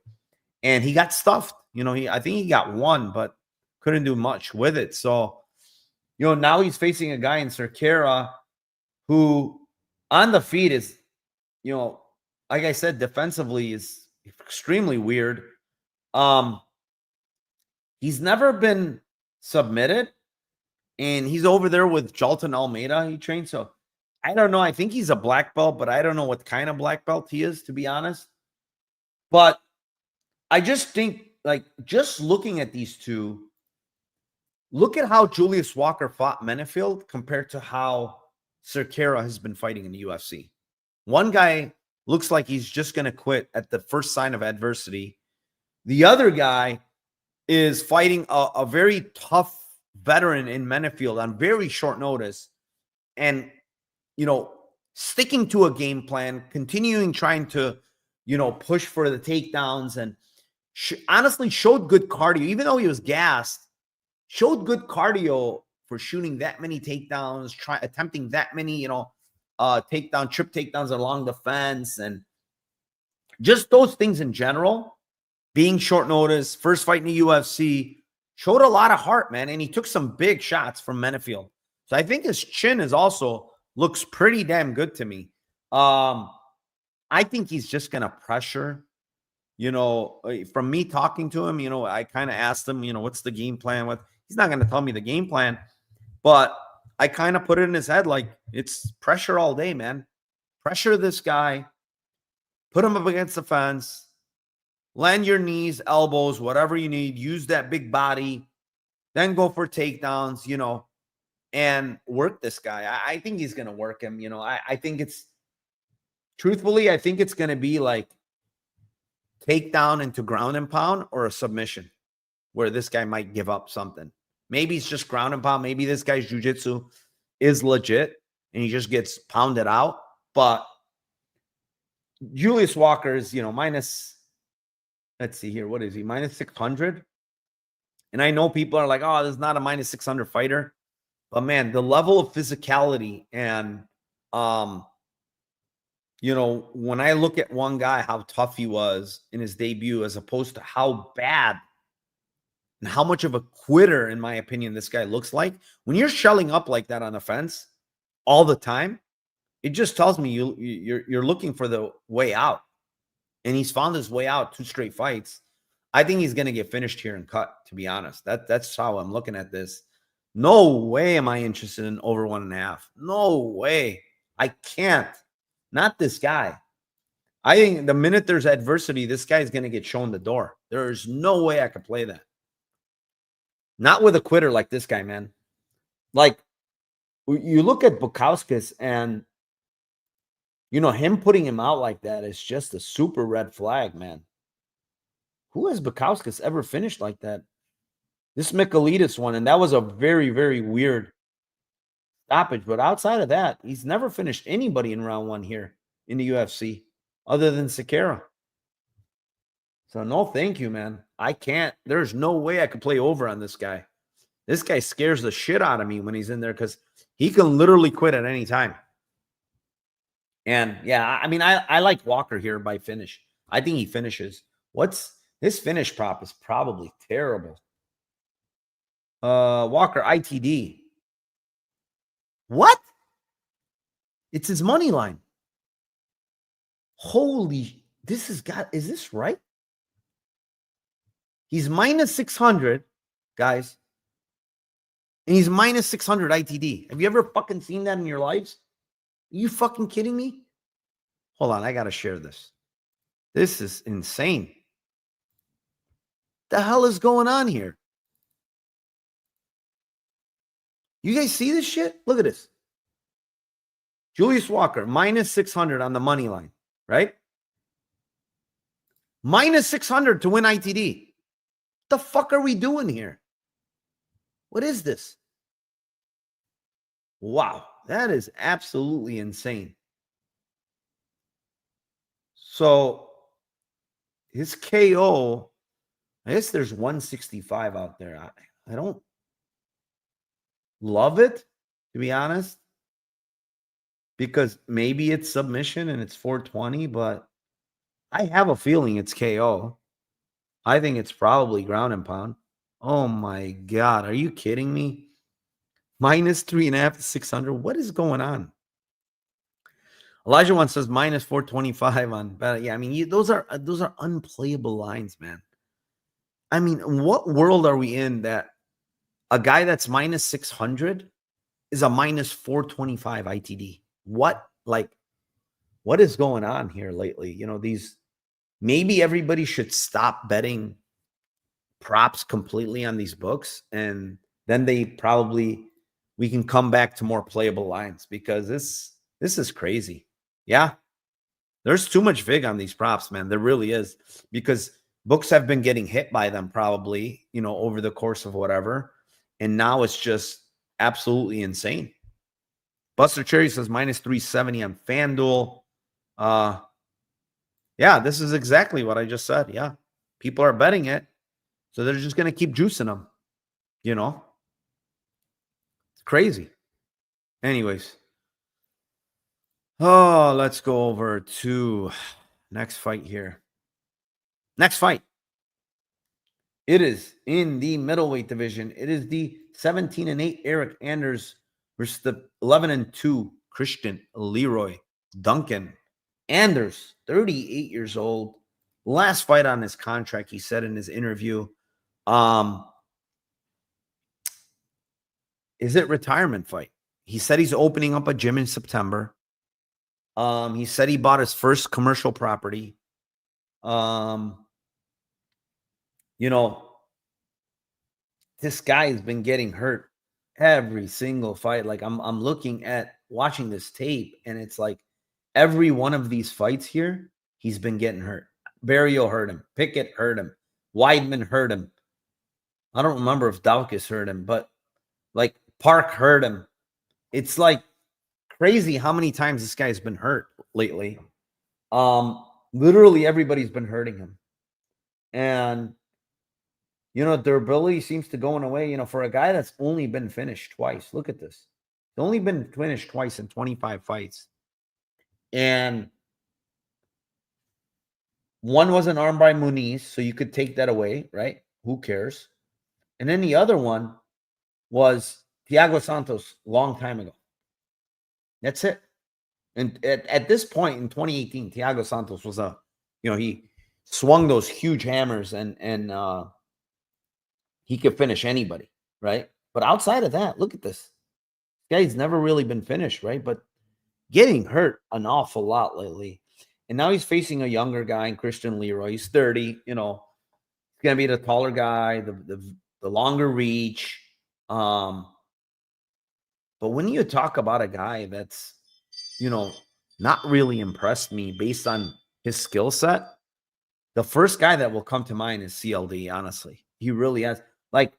and he got stuffed. I think he got one, but couldn't do much with it. So, now he's facing a guy in Cerqueira who on the feet is, like I said, defensively is extremely weird. He's never been submitted, and he's over there with Jalton Almeida. He trained. So I don't know. I think he's a black belt, but I don't know what kind of black belt he is, to be honest. But I just think, like, just looking at these two, look at how Julius Walker fought Menafil compared to how Cerqueira has been fighting in the UFC. One guy looks like he's just going to quit at the first sign of adversity. The other guy is fighting a very tough veteran in Menafil on very short notice and, sticking to a game plan, continuing trying to, push for the takedowns, and honestly showed good cardio, even though he was gassed. Showed good cardio for shooting that many takedowns, attempting that many, trip takedowns along the fence, and just those things in general. Being short notice, first fight in the UFC, showed a lot of heart, man, and he took some big shots from Menafil. So I think his chin is also looks pretty damn good to me. I think he's just gonna pressure. From me talking to him, I kind of asked him, what's the game plan? He's not going to tell me the game plan, but I kind of put it in his head like it's pressure all day, man. Pressure this guy, put him up against the fence, land your knees, elbows, whatever you need. Use that big body, then go for takedowns, and work this guy. I think he's going to work him. I think truthfully, I think it's going to be like takedown into ground and pound or a submission where this guy might give up something. Maybe it's just ground and pound. Maybe this guy's jiu-jitsu is legit and he just gets pounded out. But Julius Walker is, minus, let's see here. What is he? Minus 600. And I know people are like, oh, this is not a minus 600 fighter. But man, the level of physicality and, when I look at one guy, how tough he was in his debut, as opposed to how bad and how much of a quitter, in my opinion, this guy looks like. When you're shelling up like that on the fence all the time, it just tells me you're looking for the way out. And he's found his way out 2 straight fights. I think he's going to get finished here and cut, to be honest. That's how I'm looking at this. No way am I interested in over 1.5. No way. I can't. Not this guy. I think the minute there's adversity, this guy's going to get shown the door. There's no way I could play that. Not with a quitter like this guy, man. Like, you look at Bukauskas and, you know, him putting him out like that is just a super red flag, man. Who has Bukauskas ever finished like that? This Michailidis one, and that was a very, very weird stoppage. But outside of that, he's never finished anybody in round 1 here in the UFC other than Cerqueira. So no, thank you, man. I can't. There's no way I could play over on this guy. This guy scares the shit out of me when he's in there because he can literally quit at any time. And yeah, I mean, I like Walker here by finish. I think he finishes. This finish prop is probably terrible. Walker ITD. What? It's his money line. Holy, is this right? He's minus 600, guys. And he's minus 600 ITD. Have you ever fucking seen that in your lives? Are you fucking kidding me? Hold on, I got to share this. This is insane. The hell is going on here? You guys see this shit? Look at this. Julius Walker, minus 600 on the money line, right? Minus 600 to win ITD. What the fuck are we doing here? What is this? Wow, that is absolutely insane. So his KO, I guess there's 165 out there. I don't love it, to be honest, because maybe it's submission and it's 420, but I have a feeling it's KO. I think it's probably ground and pound. Oh my God. Are you kidding me? Minus 3.5 to 600. What is going on? Elijah one says minus 425 on. Yeah, I mean, those are unplayable lines, man. I mean, what world are we in that a guy that's minus 600 is a minus 425 ITD? What is going on here lately? You know, maybe everybody should stop betting props completely on these books, and then we can come back to more playable lines, because this is crazy. Yeah, there's too much vig on these props, man. There really is, because books have been getting hit by them probably, you know, over the course of whatever, and now it's just absolutely insane. Buster Cherry says minus 370 on FanDuel. Yeah, this is exactly what I just said. Yeah, people are betting it, so they're just going to keep juicing them, you know. It's crazy. Anyways. Oh, let's go over to next fight here. Next fight. It is in the middleweight division. It is the 17-8 Eric Anders versus the 11-2 Christian Leroy Duncan. Anders, 38 years old. Last fight on his contract, he said in his interview, is it retirement fight? He said he's opening up a gym in September. He said he bought his first commercial property. You know, this guy has been getting hurt every single fight. Like I'm looking at watching this tape, and it's like every one of these fights here, he's been getting hurt. Barrio hurt him. Pickett hurt him. Weidman hurt him. I don't remember if Daukus hurt him, but like Park hurt him. It's like crazy how many times this guy's been hurt lately. Literally everybody's been hurting him. And, you know, durability seems to go away, you know, for a guy that's only been finished twice. Look at this. He's only been finished twice in 25 fights. And one was an arm by Muniz, so you could take that away, right? Who cares? And then the other one was Thiago Santos long time ago. That's it. And at this point in 2018, Thiago Santos was he swung those huge hammers and he could finish anybody, right? But outside of that, look at this. This guy's never really been finished, right? But getting hurt an awful lot lately. And now he's facing a younger guy in Christian Leroy. He's 30, he's going to be the taller guy, the longer reach. But when you talk about a guy that's, not really impressed me based on his skill set, the first guy that will come to mind is CLD, honestly. He really has. Like,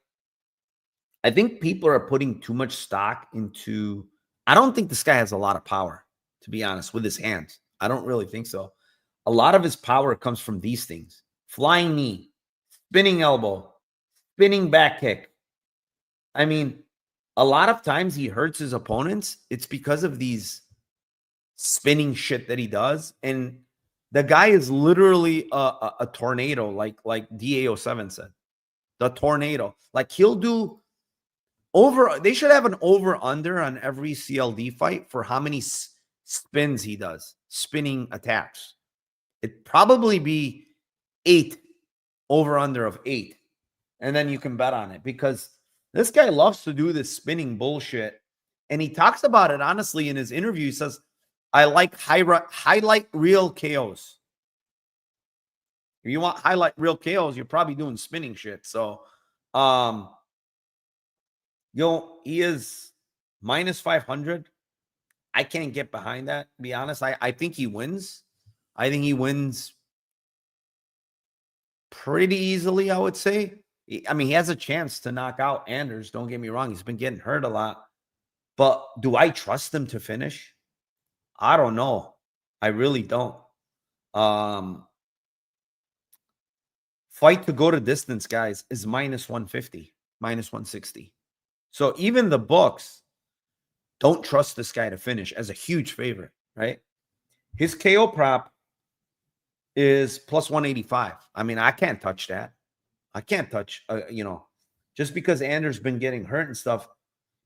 I think people are putting too much stock into, I don't think this guy has a lot of power, to be honest, with his hands. I don't really think so. A lot of his power comes from these things: flying knee, spinning elbow, spinning back kick. I mean, a lot of times he hurts his opponents. It's because of these spinning shit that he does. And the guy is literally a tornado, like DA07 said. The tornado. Like, he'll do they should have an over-under on every CLD fight for how many spins he does, spinning attacks. It'd probably be 8, over-under of 8. And then you can bet on it, because this guy loves to do this spinning bullshit. And he talks about it, honestly, in his interview. He says, I like highlight reel KOs. If you want highlight reel KOs, you're probably doing spinning shit. So, he is minus 500. I can't get behind that, to be honest. I think he wins. I think he wins pretty easily, I would say. I mean, he has a chance to knock out Anders. Don't get me wrong. He's been getting hurt a lot. But do I trust him to finish? I don't know. I really don't. Fight to go to distance, guys, is minus 150, minus 160. So even the books don't trust this guy to finish as a huge favorite, right? His KO prop is plus 185. I mean, I can't touch that. I can't touch, just because Anders been getting hurt and stuff,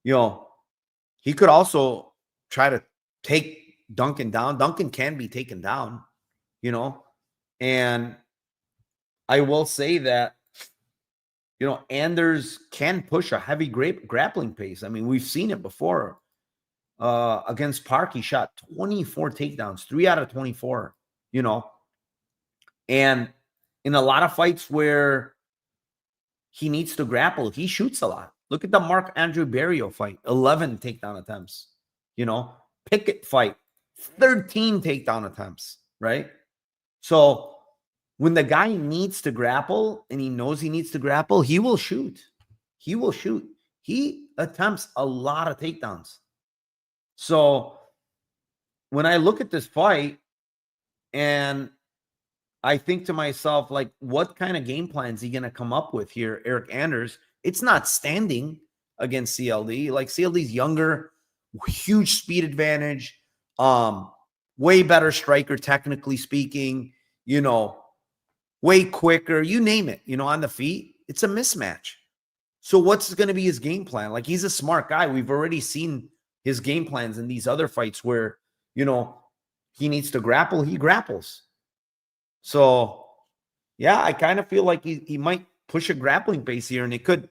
he could also try to take Duncan down. Duncan can be taken down, and I will say that, Anders can push a heavy grappling pace. I mean, we've seen it before. Against Park, he shot 24 takedowns, 3 out of 24, and in a lot of fights where he needs to grapple, he shoots a lot. Look at the Mark Andrew Barrio fight, 11 takedown attempts. Pickett fight, 13 takedown attempts, right? So when the guy needs to grapple and he knows he needs to grapple, he will shoot. He will shoot. He attempts a lot of takedowns. So when I look at this fight and I think to myself, like, what kind of game plan is he going to come up with here, Eric Anders? It's not standing against CLD. Like, CLD's younger, huge speed advantage, way better striker, technically speaking, way quicker, you name it, on the feet. It's a mismatch. So what's going to be his game plan? Like, he's a smart guy. We've already seen his game plans in these other fights where, he needs to grapple, he grapples. So, yeah, I kind of feel like he might push a grappling pace here, and it could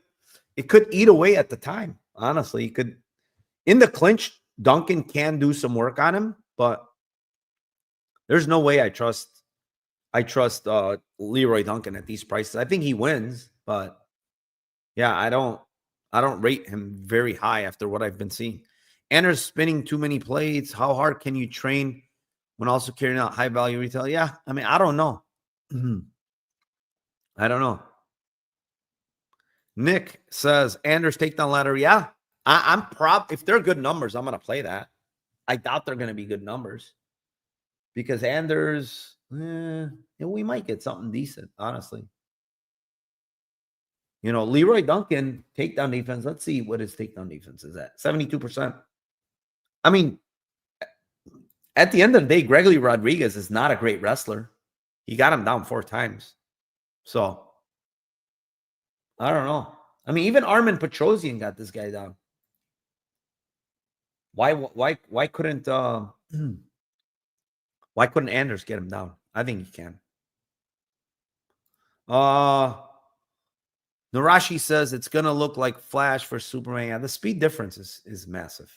eat away at the time. Honestly, it could. In the clinch, Duncan can do some work on him, but there's no way I trust Leroy Duncan at these prices. I think he wins, but yeah, I don't rate him very high after what I've been seeing. Anders spinning too many plates. How hard can you train when also carrying out high value retail? Yeah, I mean, I don't know. I don't know. Nick says Anders takedown ladder. Yeah, I'm if they're good numbers, I'm going to play that. I doubt they're going to be good numbers because Anders, we might get something decent, honestly. Leroy Duncan takedown defense. Let's see what his takedown defense is at. 72%. I mean, at the end of the day, Gregory Rodriguez is not a great wrestler. He got him down 4 times. So, I don't know. I mean, even Armin Petrosian got this guy down. Why couldn't why couldn't Anders get him down? I think he can. Narashi says it's gonna look like Flash for Superman. Yeah, the speed difference is massive.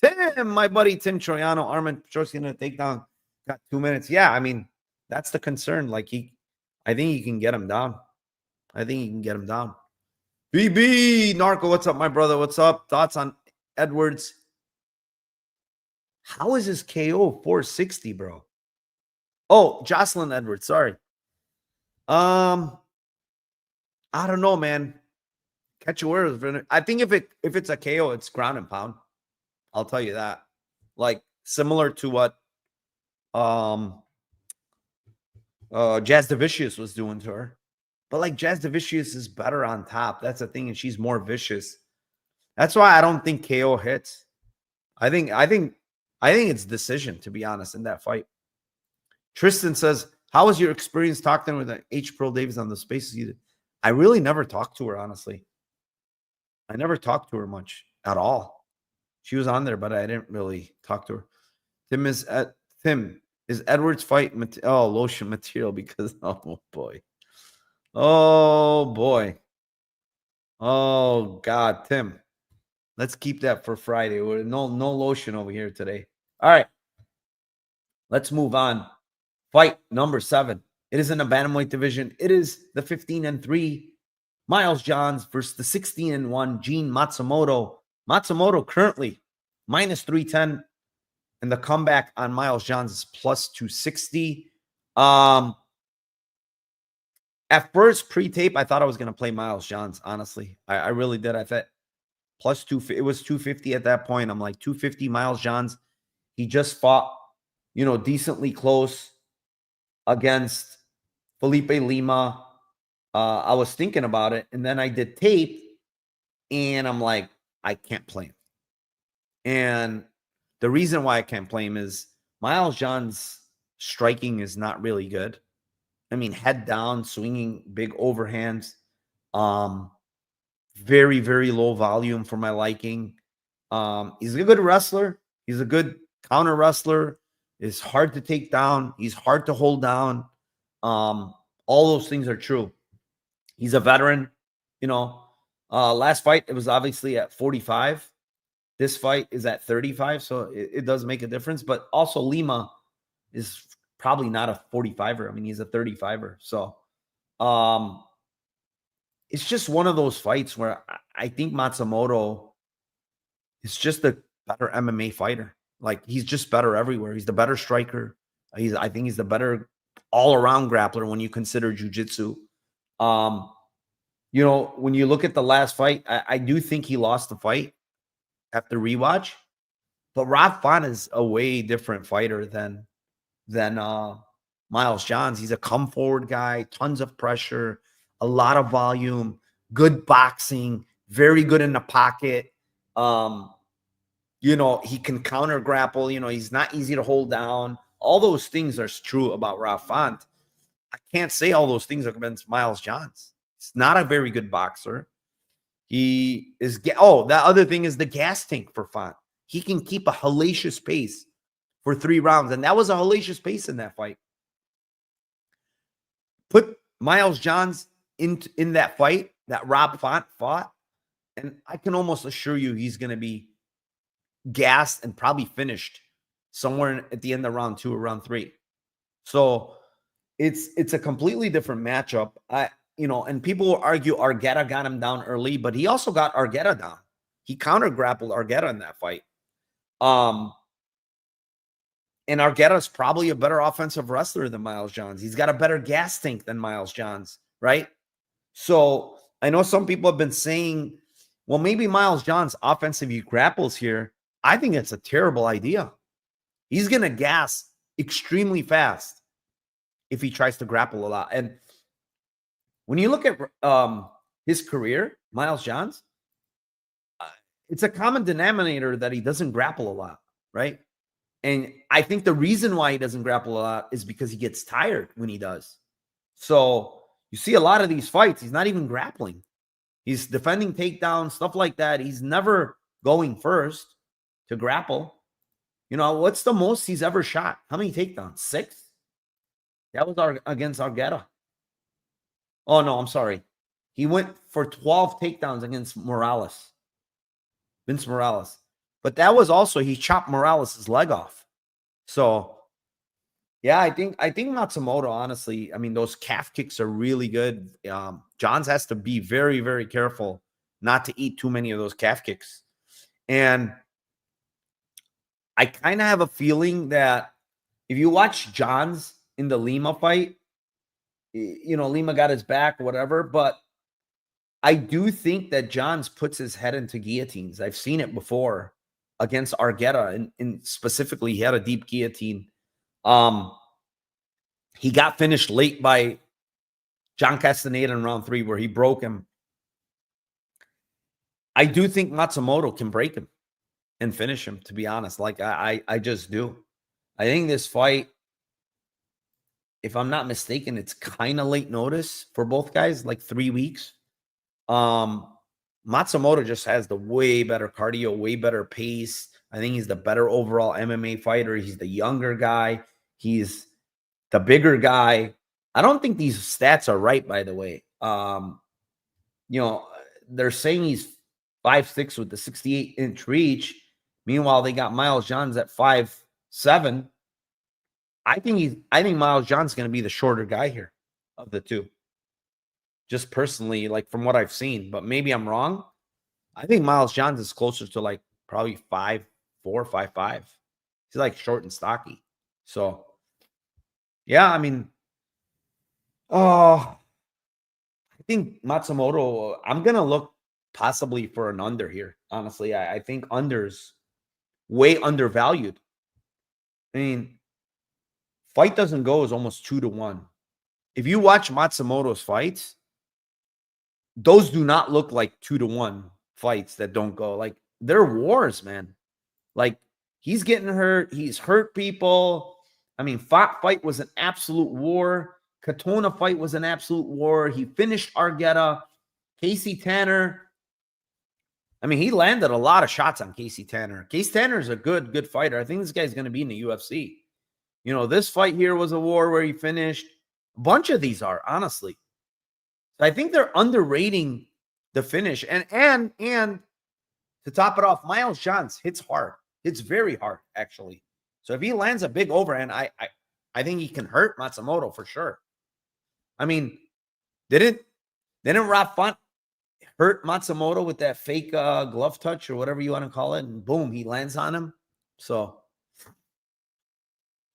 Tim, my buddy Tim Troiano, Armin Petrosian gonna take down. Got 2 minutes. Yeah, I mean, that's the concern. Like I think he can get him down. I think he can get him down. BB Narco, what's up, my brother? What's up? Thoughts on Edwards? How is his KO 460, bro? Oh, Jocelyn Edwards. Sorry. I don't know, man. Cachoeira. I think if it's a KO, it's ground and pound. I'll tell you that. Like similar to what Jazz Devicious was doing to her. But like Jazz Devicious is better on top. That's the thing, and she's more vicious. That's why I don't think KO hits. I think it's decision, to be honest, in that fight. Tristan says, how was your experience talking with H. Pearl Davis on the spaces? I really never talked to her, honestly. I never talked to her much at all. She was on there, but I didn't really talk to her. Tim, is Edwards fight lotion material because oh boy. Oh boy. Oh God, Tim. Let's keep that for Friday. No lotion over here today. All right. Let's move on. Fight number 7. It is in the bantamweight division. It is the 15-3 Miles Johns versus the 16-1 Gene Matsumoto. Matsumoto currently minus 310, and the comeback on Miles Johns is plus 260. At first, pre-tape, I thought I was going to play Miles Johns, honestly. I really did. I thought plus 2, it was 250 at that point. I'm like, 250 Miles Johns. He just fought, decently close against Felipe Lima. I was thinking about it, and then I did tape, and I'm like, I can't play him. And the reason why I can't play him is Miles Johns' striking is not really good. I mean, head down, swinging big overhands. Very, very low volume for my liking. He's a good wrestler. He's a good counter wrestler. It's hard to take down. He's hard to hold down. All those things are true. He's a veteran. Last fight, it was obviously at 45. This fight is at 35, so it does make a difference. But also Lima is probably not a 45er. I mean, he's a 35er. So it's just one of those fights where I think Matsumoto is just a better MMA fighter. Like, he's just better everywhere. He's the better striker. I think he's the better all-around grappler when you consider jiu-jitsu. When you look at the last fight, I do think he lost the fight after rewatch. But Rob Font is a way different fighter than Miles Johns. He's a come-forward guy, tons of pressure, a lot of volume, good boxing, very good in the pocket. He can counter grapple. He's not easy to hold down. All those things are true about Rob Font. I can't say all those things against Miles Johns. He's not a very good boxer. He is. That other thing is the gas tank for Font. He can keep a hellacious pace for 3 rounds, and that was a hellacious pace in that fight. Put Miles Johns in that fight that Rob Font fought, and I can almost assure you he's going to be gassed and probably finished somewhere at the end of round 2 or round 3. So it's a completely different matchup. And people will argue Argueta got him down early, but he also got Argueta down. He counter grappled Argueta in that fight. And Argueta is probably a better offensive wrestler than Miles Johns. He's got a better gas tank than Miles Johns, right? So I know some people have been saying, well, maybe Miles Johns offensively grapples here. I think it's a terrible idea. He's going to gas extremely fast if he tries to grapple a lot. And when you look at his career, Miles Johns, it's a common denominator that he doesn't grapple a lot, right? And I think the reason why he doesn't grapple a lot is because he gets tired when he does. So you see a lot of these fights, he's not even grappling. He's defending takedowns, stuff like that. He's never going first to grapple. You know, what's the most he's ever shot? How many takedowns? 6? That was against Argueta. Oh, no, I'm sorry. He went for 12 takedowns against Vince Morales. But that was also, he chopped Morales' leg off. So, yeah, I think Matsumoto, honestly, I mean, those calf kicks are really good. Johns has to be very, very careful not to eat too many of those calf kicks. And I kind of have a feeling that if you watch Johns in the Lima fight, you know, Lima got his back or whatever, but I do think that Johns puts his head into guillotines. I've seen it before against Argueta, and specifically, he had a deep guillotine. He got finished late by John Castaneda in round 3, where he broke him. I do think Matsumoto can break him and finish him, to be honest. Like, I just do. I think this fight, if I'm not mistaken, it's kind of late notice for both guys, like 3 weeks. Matsumoto just has the way better cardio, way better pace. I think he's the better overall MMA fighter. He's the younger guy. He's the bigger guy. I don't think these stats are right, by the way. You know, they're saying he's 5'6" with the 68-inch reach. Meanwhile, they got Miles Johns at 5'7". I think Miles Johns is going to be the shorter guy here of the two. Just personally, like from what I've seen, but maybe I'm wrong. I think Miles Johns is closer to like probably 5'4", 5'5". He's like short and stocky. So, yeah, I mean, I think Matsumoto, I'm going to look possibly for an under here. Honestly, I think under's way undervalued. I mean, fight doesn't go is almost 2-1. If you watch Matsumoto's fights, those do not look like 2-1 fights that don't go. Like, they're wars, man. Like, he's getting hurt. He's hurt people. I mean, fight was an absolute war. Katona fight was an absolute war. He finished Argueta. Casey Tanner. I mean, he landed a lot of shots on Casey Tanner. Casey Tanner is a good fighter. I think this guy's going to be in the UFC. You know, this fight here was a war where he finished. A bunch of these are, honestly. I think they're underrating the finish. And to top it off, Miles Johns hits hard. It's very hard, actually. So if he lands a big overhand, I think he can hurt Matsumoto for sure. I mean, didn't Rob Font hurt Matsumoto with that fake glove touch or whatever you want to call it? And boom, he lands on him. So,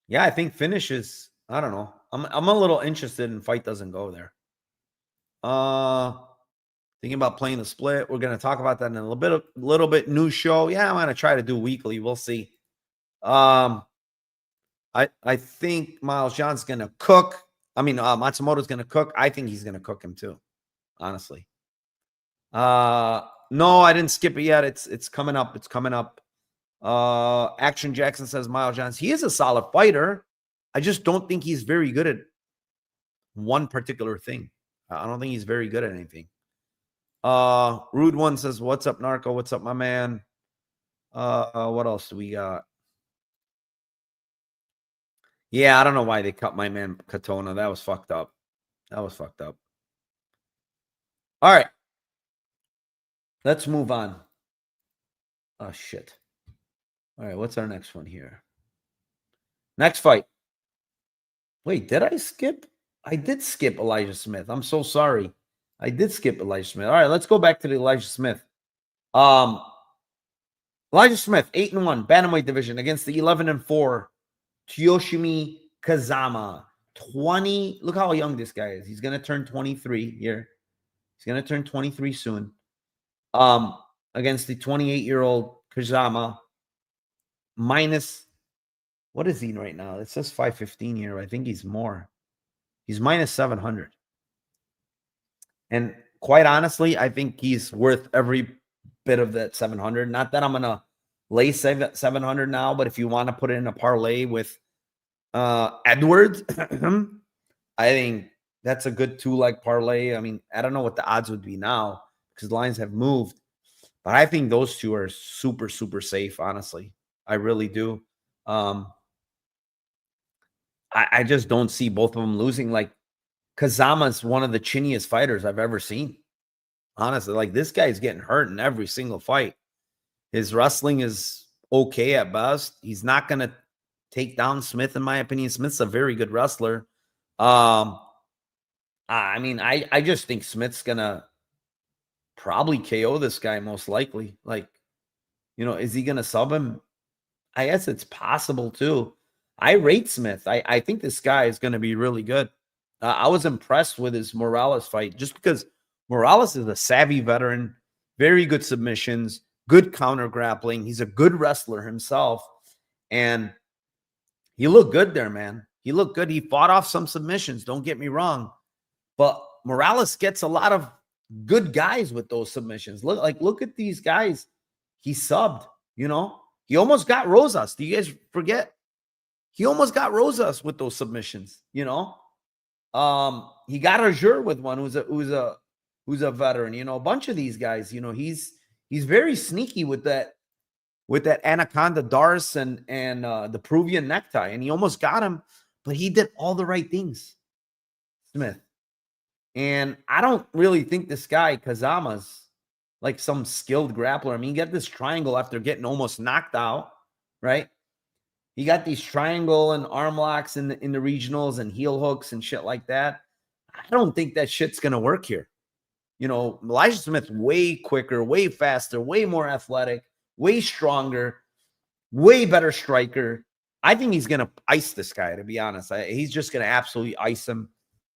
yeah, I think finishes, I don't know. I'm a little interested in fight doesn't go there. Thinking about playing the split. We're going to talk about that in a little bit. New show. Yeah, I'm going to try to do weekly. We'll see. I think Miles Johns is going to cook. I mean, Matsumoto's going to cook. I think he's going to cook him too, honestly. No, I didn't skip it yet. It's coming up. It's coming up. Action Jackson says Miles Johns. He is a solid fighter. I just don't think he's very good at one particular thing. I don't think he's very good at anything. Rude One says, "What's up, Narco? What's up, my man?" What else do we got? Yeah, I don't know why they cut my man Katona. That was fucked up. All right. Let's move on. Oh, shit. All right, what's our next one here? Next fight. Wait, did I skip? I did skip Elijah Smith. I'm so sorry. I did skip Elijah Smith. All right, let's go back to the Elijah Smith. Elijah Smith, 8-1, bantamweight division against the 11-4 Tsuyoshi Kazama. 20. Look how young this guy is. He's gonna turn 23 here. He's gonna turn 23 soon. Against the 28-year-old Kazama. Minus, what is he right now? It says 515 here. I think he's more. He's minus 700. And quite honestly, I think he's worth every bit of that 700. Not that I'm going to lay 700 now, but if you want to put it in a parlay with Edwards, I think that's a good 2-leg parlay. I mean, I don't know what the odds would be now. because lines have moved. But I think those two are super, super safe, honestly. I really do. I just don't see both of them losing. Like, Kazama's one of the chinniest fighters I've ever seen. Honestly, like, this guy's getting hurt in every single fight. His wrestling is okay at best. He's not going to take down Smith, in my opinion. Smith's a very good wrestler. I mean, I just think Smith's going to probably KO this guy, most likely. Like, is he going to sub him? I guess it's possible too. I rate Smith. I think this guy is going to be really good. I was impressed with his Morales fight just because Morales is a savvy veteran, very good submissions, good counter grappling. He's a good wrestler himself. And he looked good there, man. He looked good. He fought off some submissions. Don't get me wrong. But Morales gets a lot of good guys with those submissions. Look at these guys. He subbed, He almost got Rosas. Do you guys forget? He almost got Rosas with those submissions, He got Azure with one who's a veteran, a bunch of these guys, he's very sneaky with that Anaconda Dars and the Peruvian necktie, and he almost got him, but he did all the right things, Smith. And I don't really think this guy Kazama's like some skilled grappler. I mean, you get this triangle after getting almost knocked out, right? You got these triangle and arm locks in the regionals and heel hooks and shit like that. I don't think that shit's going to work here. Elijah Smith's way quicker, way faster, way more athletic, way stronger, way better striker. I think he's going to ice this guy, to be honest. He's just going to absolutely ice him.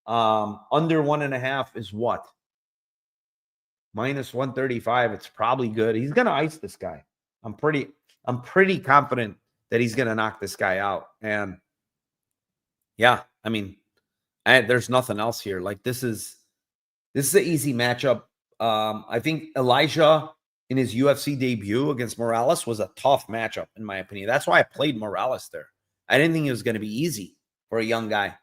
Under 1.5 is what? Minus 135. It's probably good. He's going to ice this guy. I'm pretty confident that he's going to knock this guy out. And yeah, I mean, there's nothing else here. Like, this is an easy matchup. I think Elijah in his UFC debut against Morales was a tough matchup, in my opinion. That's why I played Morales there. I didn't think it was going to be easy for a young guy.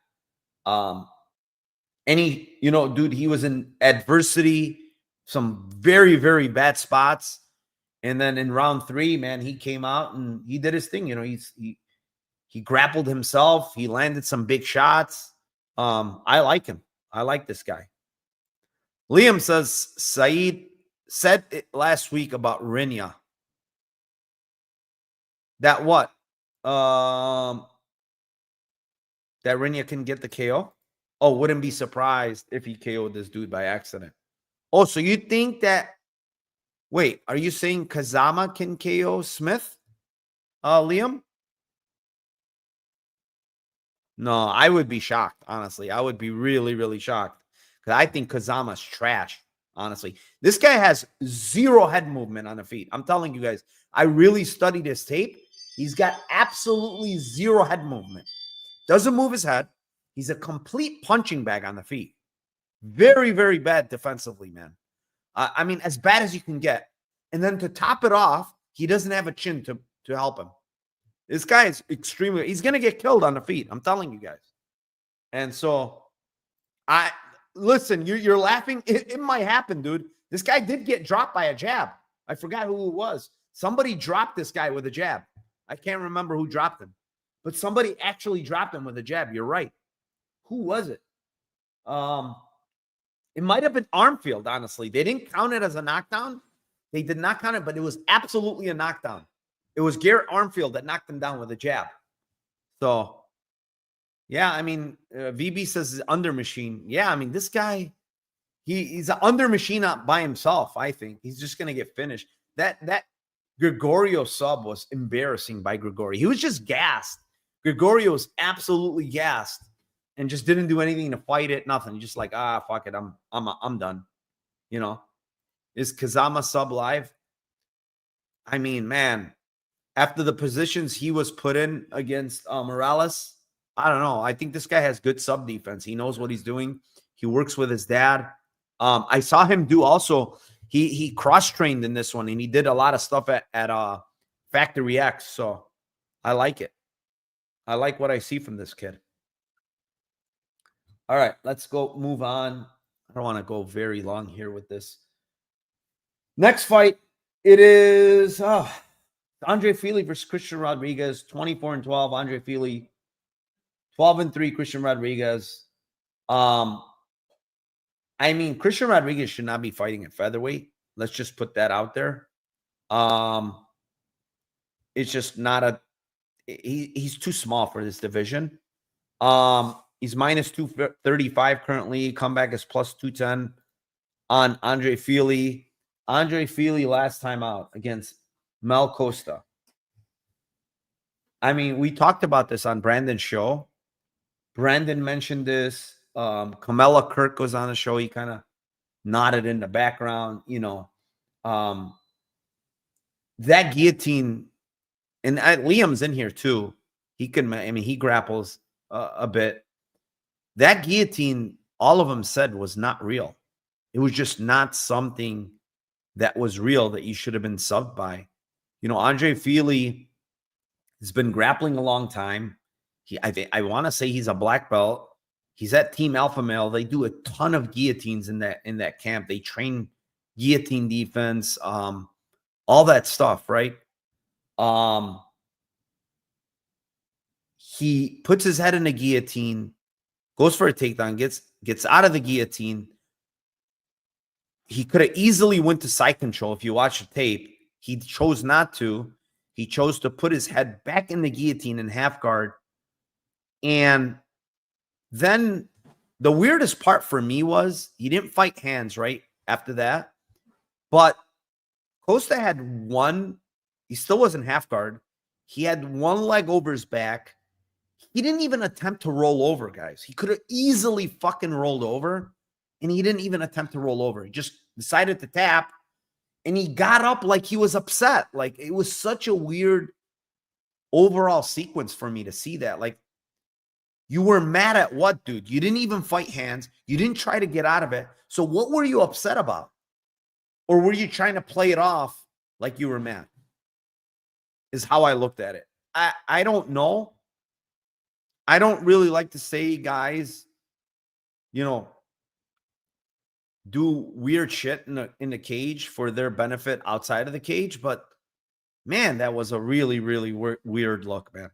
Dude, he was in adversity, some very, very bad spots. And then in round 3, man, he came out and he did his thing. He grappled himself. He landed some big shots. I like him. I like this guy. Liam says, Saeed said it last week about Rinya. That what? That Rinya can get the KO? Oh, wouldn't be surprised if he KO'd this dude by accident. Oh, so you think that... Wait, are you saying Kazama can KO Smith, Liam? No, I would be shocked, honestly. I would be really, really shocked. Because I think Kazama's trash, honestly. This guy has zero head movement on the feet. I'm telling you guys, I really studied his tape. He's got absolutely zero head movement. Doesn't move his head. He's a complete punching bag on the feet. Very, very bad defensively, man. I mean, as bad as you can get. And then to top it off, he doesn't have a chin to help him. This guy is extremely... He's going to get killed on the feet. I'm telling you guys. And so, listen, you're laughing. It might happen, dude. This guy did get dropped by a jab. I forgot who it was. Somebody dropped this guy with a jab. I can't remember who dropped him. But somebody actually dropped him with a jab. You're right. Who was it? It might have been Armfield, honestly. They didn't count it as a knockdown. They did not count it, but it was absolutely a knockdown. It was Garrett Armfield that knocked him down with a jab. So, yeah, I mean, VB says under machine. Yeah, I mean, this guy, he's an under machine up by himself, I think. He's just going to get finished. That Gregorio sub was embarrassing by Gregorio. He was just gassed. Gregorio was absolutely gassed and just didn't do anything to fight it, nothing. He's just like, fuck it, I'm done. Is Kazama sub live? I mean, man, after the positions he was put in against Morales, I don't know. I think this guy has good sub defense. He knows what he's doing. He works with his dad. I saw him do also. He cross-trained in this one, and he did a lot of stuff at Factory X. So I like it. I like what I see from this kid. All right, let's go move on. I don't want to go very long here with this. Next fight, it is Andre Fili versus Christian Rodriguez, 24-12. Andre Fili, 12-3. Christian Rodriguez. I mean, Christian Rodriguez should not be fighting at featherweight. Let's just put that out there. It's just not a. He's too small for this division. He's minus 235 currently. Comeback is plus 210 on Andre Fili. Andre Fili last time out against Mel Costa. I mean, we talked about this on Brandon's show. Brandon mentioned this. Kamala Kirk was on the show. He kind of nodded in the background, you know. That guillotine, and Liam's in here too. He can, I mean, he grapples a bit. That guillotine, all of them said was not real. It was just not something that was real that you should have been subbed by. You know, Andre Fili has been grappling a long time. I want to say he's a black belt. He's at Team Alpha Male. They do a ton of guillotines in that camp. They train guillotine defense, all that stuff, right? He puts his head in a guillotine, goes for a takedown, gets out of the guillotine. He could have easily went to side control. If you watch the tape, he chose not to. He chose to put his head back in the guillotine in half guard. And then the weirdest part for me was he didn't fight hands right after that. But Costa had one. He still wasn't half guard. He had one leg over his back. He didn't even attempt to roll over, guys. He could have easily fucking rolled over. And he didn't even attempt to roll over. He just decided to tap. And he got up like he was upset. Like, it was such a weird overall sequence for me to see that. Like, you were mad at what, dude? You didn't even fight hands. You didn't try to get out of it. So what were you upset about? Or were you trying to play it off like you were mad? Is how I looked at it. I don't know. I don't really like to say guys, you know, do weird shit in the cage for their benefit outside of the cage. But, man, that was a really, really weird look, man.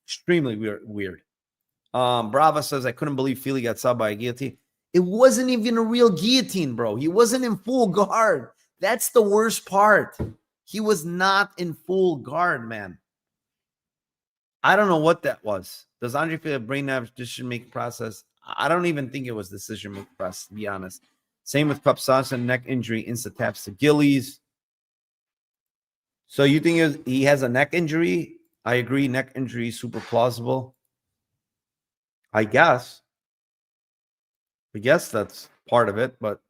Extremely weird. Brava says, I couldn't believe Fili got subbed by a guillotine. It wasn't even a real guillotine, bro. He wasn't in full guard. That's the worst part. He was not in full guard, man. I don't know what that was. Does Andre Fili have brain damage decision-making process? I don't even think it was decision-making process, to be honest. Same with Cup Sasson, neck injury, insta taps to Gillies. So you think he has a neck injury? I agree. Neck injury is super plausible. I guess that's part of it, but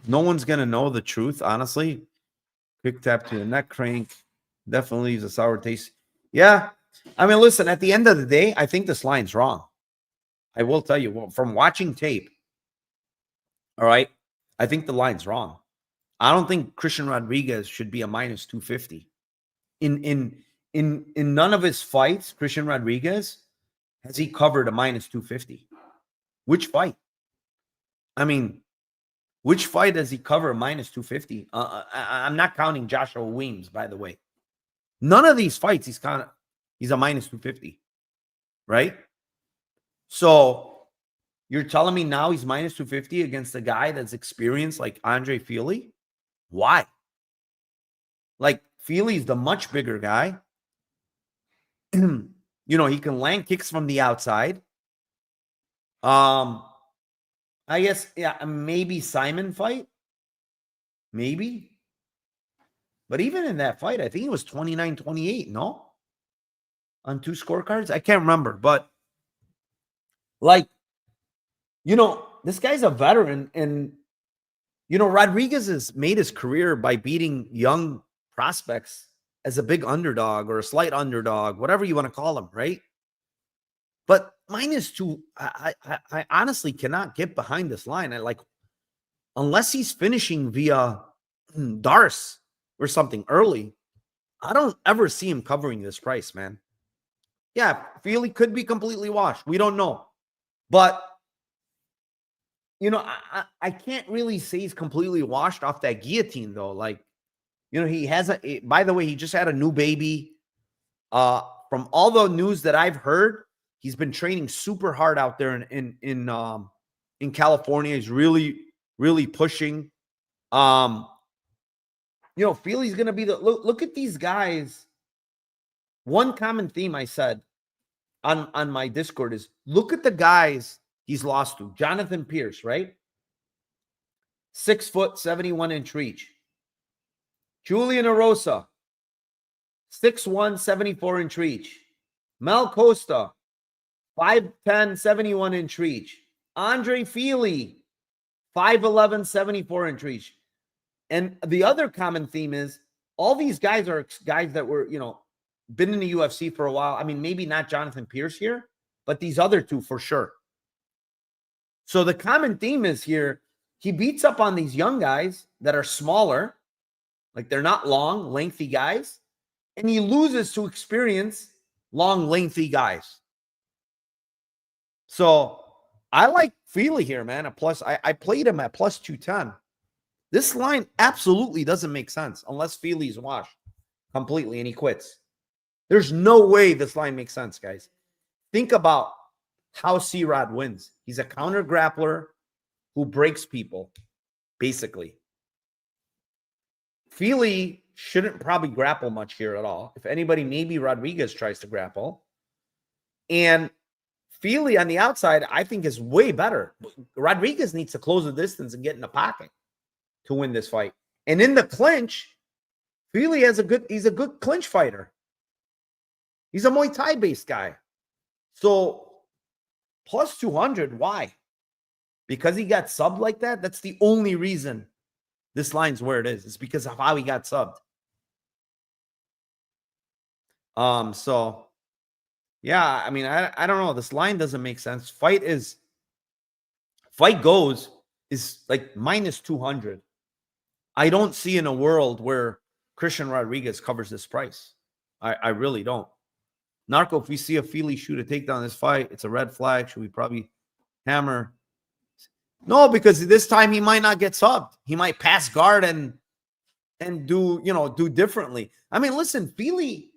no one's going to know the truth, honestly. Quick tap to the neck crank. Definitely leaves a sour taste. Yeah. I mean, listen, at the end of the day, I think this line's wrong. I will tell you, from watching tape, all right, I think the line's wrong. I don't think Christian Rodriguez should be a minus 250. In none of his fights, Christian Rodriguez, has he covered a minus 250? Which fight? I mean, which fight does he cover a minus 250? I'm not counting Joshua Weems, by the way. None of these fights, he's a minus 250, right? So you're telling me now he's minus 250 against a guy that's experienced like Andre Fili? Why? Like, Fili's the much bigger guy. You know, he can land kicks from the outside. I guess, yeah, maybe Simon fight. Maybe. But even in that fight, I think it was 29-28, no? On 2 scorecards? I can't remember. But, like, you know, this guy's a veteran. And, you know, Rodriguez has made his career by beating young prospects as a big underdog or a slight underdog, whatever you want to call them, right? But minus 2, I honestly cannot get behind this line. Unless he's finishing via Darce or something early, I don't ever see him covering this price, man. Yeah, Fili could be completely washed. We don't know. But, you know, I can't really say he's completely washed off that guillotine, though. Like, You know, he has by the way, he just had a new baby. From all the news that I've heard, he's been training super hard out there in California. He's really pushing. You know, Fili's going to be look at these guys. One common theme I said on my Discord is look at the guys he's lost to. Jonathan Pierce, right? 6 foot, 71-inch reach. Julian Erosa, 6'1", 74-inch reach. Mel Costa, 5'10", 71-inch reach. Andre Fili, 5'11", 74-inch reach. And the other common theme is all these guys are guys that were, you know, been in the UFC for a while. I mean, maybe not Jonathan Pierce here, but these other two for sure. So the common theme is here, he beats up on these young guys that are smaller, like they're not long, lengthy guys, and he loses to experience long, lengthy guys. So I like Fili here, man. I played him at plus 210. This line absolutely doesn't make sense unless Fili's washed completely and he quits. There's no way this line makes sense, guys. Think about how C-Rod wins. He's a counter grappler who breaks people, basically. Fili shouldn't probably grapple much here at all. If anybody, maybe Rodriguez tries to grapple. And Fili on the outside, I think, is way better. Rodriguez needs to close the distance and get in the pocket to win this fight. And in the clinch, Fili he's a good clinch fighter. He's a Muay Thai based guy. So plus 200, why? Because he got subbed like that? That's the only reason this line's where it is. It's because of how he got subbed. So yeah, I mean, I don't know. This line doesn't make sense. Fight goes is like minus 200. I don't see in a world where Christian Rodriguez covers this price. I really don't. Narco, if we see a Fili shoot a takedown this fight, it's a red flag. Should we probably hammer? No, because this time he might not get subbed. He might pass guard and do, you know, do differently. I mean, listen, Fili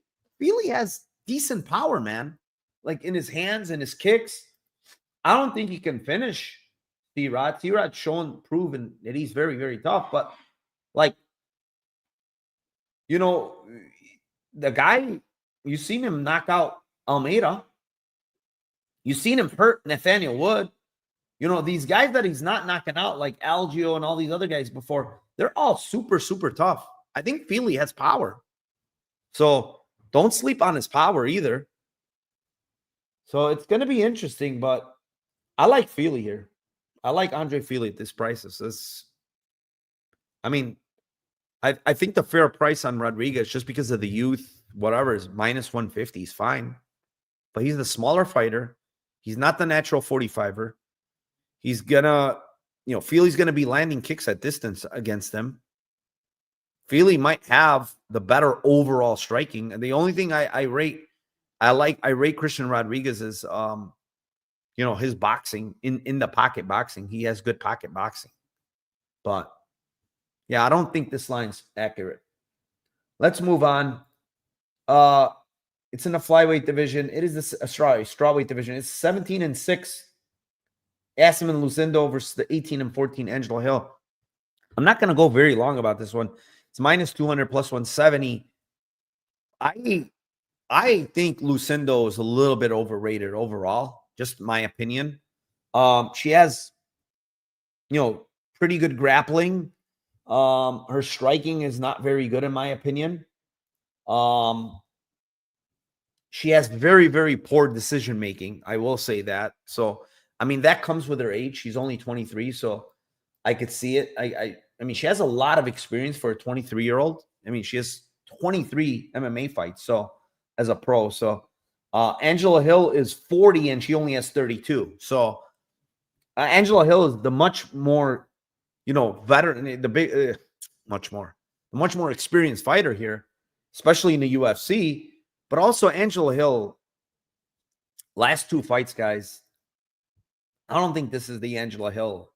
has decent power, man. Like in his hands and his kicks. I don't think he can finish C-Rod. C-Rod's proven that he's very, very tough. But like, you know, the guy, you've seen him knock out Almeida. You've seen him hurt Nathaniel Wood. You know, these guys that he's not knocking out, like Algio and all these other guys before, they're all super, super tough. I think Fili has power. So don't sleep on his power either. So it's going to be interesting, but I like Fili here. I like Andre Fili at this price. I mean, I think the fair price on Rodriguez, just because of the youth, whatever, is minus 150. He's fine. But he's the smaller fighter. He's not the natural 45er. He's going to, you know, Fili's going to be landing kicks at distance against them. Fili might have the better overall striking. And the only thing I rate Christian Rodriguez's, you know, his boxing in the pocket boxing. He has good pocket boxing. But yeah, I don't think this line's accurate. Let's move on. It's in the flyweight division. It is the strawweight division. It's 17-6. Asim and Lucindo versus the 18-14 Angelo Hill. I'm not going to go very long about this one. It's minus 200 plus 170. I think Lucindo is a little bit overrated overall. Just my opinion. She has, you know, pretty good grappling. Her striking is not very good in my opinion. She has very, very poor decision making. I will say that. So, I mean, that comes with her age. She's only 23, so I could see it. I mean, she has a lot of experience for a 23-year-old. I mean, she has 23 MMA fights, so as a pro. So, Angela Hill is 40 and she only has 32. So, Angela Hill is the much more, you know, veteran, the much more experienced fighter here, especially in the UFC. But also Angela Hill, last two fights, guys, I don't think this is the Angela Hill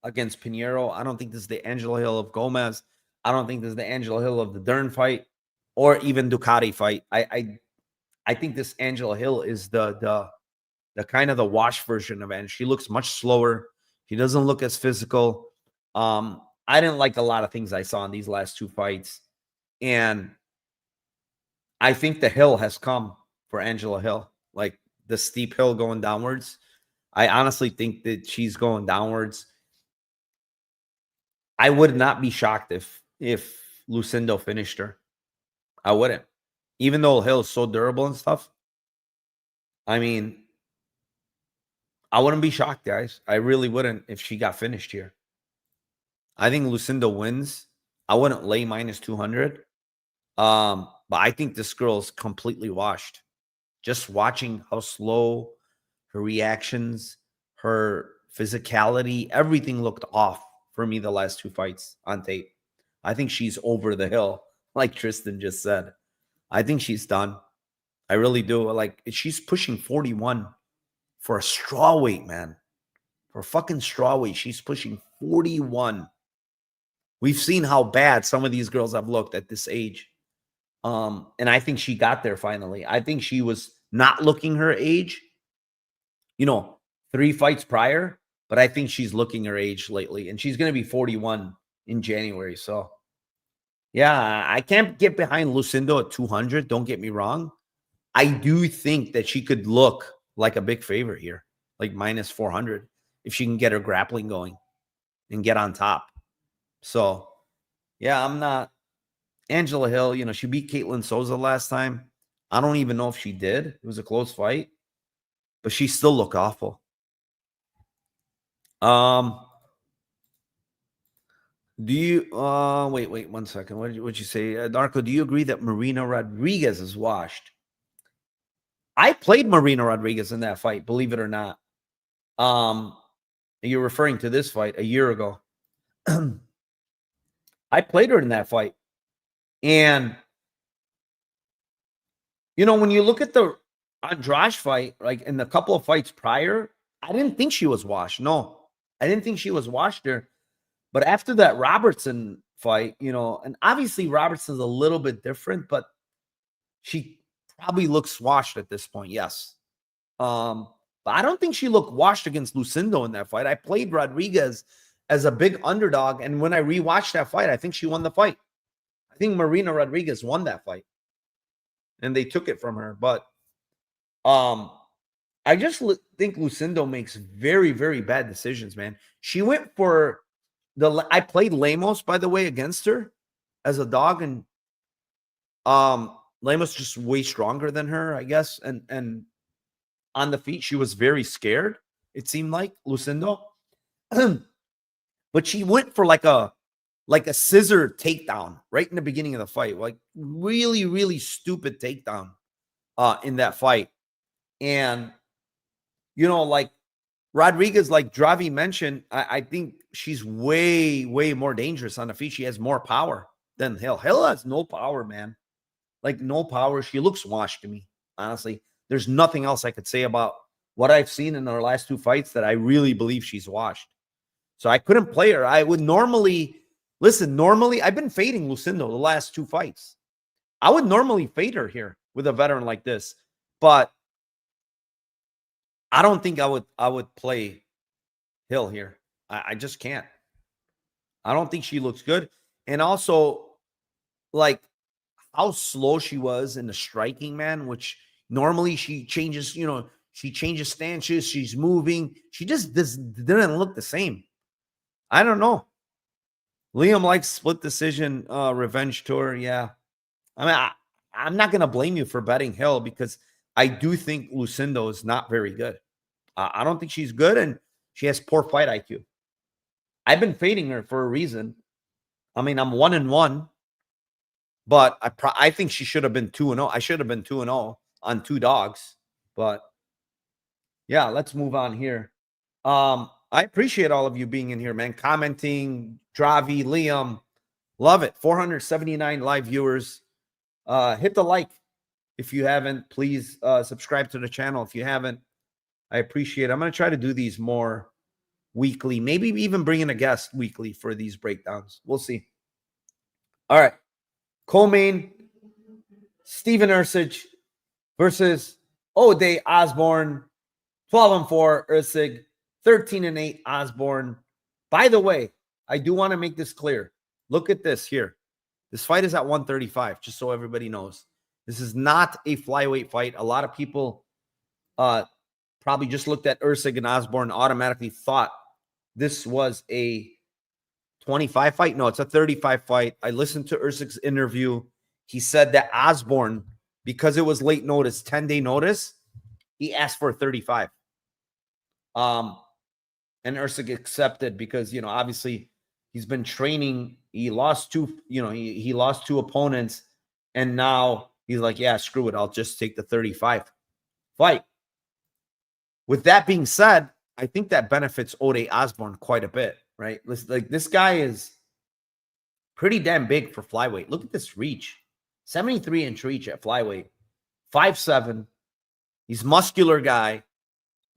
against Pinheiro. I don't think this is the Angela Hill of Gomez. I don't think this is the Angela Hill of the Dern fight or even Ducati fight. I think this Angela Hill is the kind of the wash version of Angela. She looks much slower. She doesn't look as physical. I didn't like a lot of things I saw in these last 2 fights. And I think the hill has come for Angela Hill, like the steep hill going downwards. I honestly think that she's going downwards. I would not be shocked if Lucindo finished her. I wouldn't. Even though Hill is so durable and stuff. I mean, I wouldn't be shocked, guys. I really wouldn't if she got finished here. I think Lucindo wins. I wouldn't lay minus 200. But I think this girl's completely washed. Just watching how slow her reactions, her physicality, everything looked off for me the last 2 fights on tape. I think she's over the hill, like Tristan just said. I think she's done. I really do. Like, she's pushing 41 for a strawweight, man. For a fucking strawweight, she's pushing 41. We've seen how bad some of these girls have looked at this age. And I think she got there finally. I think she was not looking her age, 3 fights prior, but I think she's looking her age lately. And she's going to be 41 in January. So, yeah, I can't get behind Lucindo at 200. Don't get me wrong. I do think that she could look like a big favorite here, like minus 400, if she can get her grappling going and get on top. So, yeah, I'm not. Angela Hill, she beat Caitlin Souza last time. I don't even know if she did. It was a close fight, but she still looked awful. Do you wait 1 second. What did you say? Narco, do you agree that Marina Rodriguez is washed? I played Marina Rodriguez in that fight, believe it or not. You're referring to this fight a year ago. I played her in that fight. And when you look at the Andrade fight, like in the couple of fights prior, I didn't think she was washed. No, I didn't think she was washed there. But after that Robertson fight, and obviously Robertson's a little bit different, but she probably looks washed at this point. Yes. But I don't think she looked washed against Lucindo in that fight. I played Rodriguez as a big underdog. And when I rewatched that fight, I think she won the fight. I think Marina Rodriguez won that fight. And they took it from her. But I just think Lucindo makes very, very bad decisions, man. She went for I played Lemos, by the way, against her as a dog. And Lemos just way stronger than her, I guess. And on the feet, she was very scared, it seemed like, Lucindo. But she went for like a scissor takedown right in the beginning of the fight. Like really, really stupid takedown in that fight. And, like Rodriguez, like Dravi mentioned, I think she's way, way more dangerous on the feet. She has more power than Hill. Hill has no power, man. Like no power. She looks washed to me, honestly. There's nothing else I could say about what I've seen in her last 2 fights that I really believe she's washed. So I couldn't play her. I would normally I've been fading Lucindo the last 2 fights. I would normally fade her here with a veteran like this, but I don't think I would play Hill here. I just can't. I don't think she looks good. And also, like, how slow she was in the striking, man, which normally she changes, she changes stances. She's moving. She just didn't look the same. I don't know. Liam likes split decision revenge tour. Yeah. I mean, I'm not going to blame you for betting Hill because I do think Lucindo is not very good. I don't think she's good, and she has poor fight IQ. I've been fading her for a reason. I mean, I'm 1-1, but I think she should have been 2-0. I should have been 2-0 on 2 dogs. But yeah, let's move on here. I appreciate all of you being in here, man. Commenting, Dravi, Liam. Love it. 479 live viewers. Hit the like if you haven't. Please subscribe to the channel if you haven't. I appreciate it. I'm going to try to do these more weekly, maybe even bring in a guest weekly for these breakdowns. We'll see. All right. Co-main, Steven Ersig versus Ode Osborne. 12-4, Ersig. 13-8, Osborne. By the way, I do want to make this clear. Look at this here. This fight is at 135, just so everybody knows. This is not a flyweight fight. A lot of people probably just looked at Ersig and Osborne, automatically thought this was a 25 fight. No, it's a 35 fight. I listened to Ersig's interview. He said that Osborne, because it was late notice, 10-day notice, he asked for 35. And Ersig accepted because, you know, obviously he's been training. He lost two, you know, he lost two opponents. And now he's like, yeah, screw it. I'll just take the 35 fight. With that being said, I think that benefits Ode Osborne quite a bit, right? Like, this guy is pretty damn big for flyweight. Look at this reach. 73-inch reach at flyweight. 5'7". He's a muscular guy.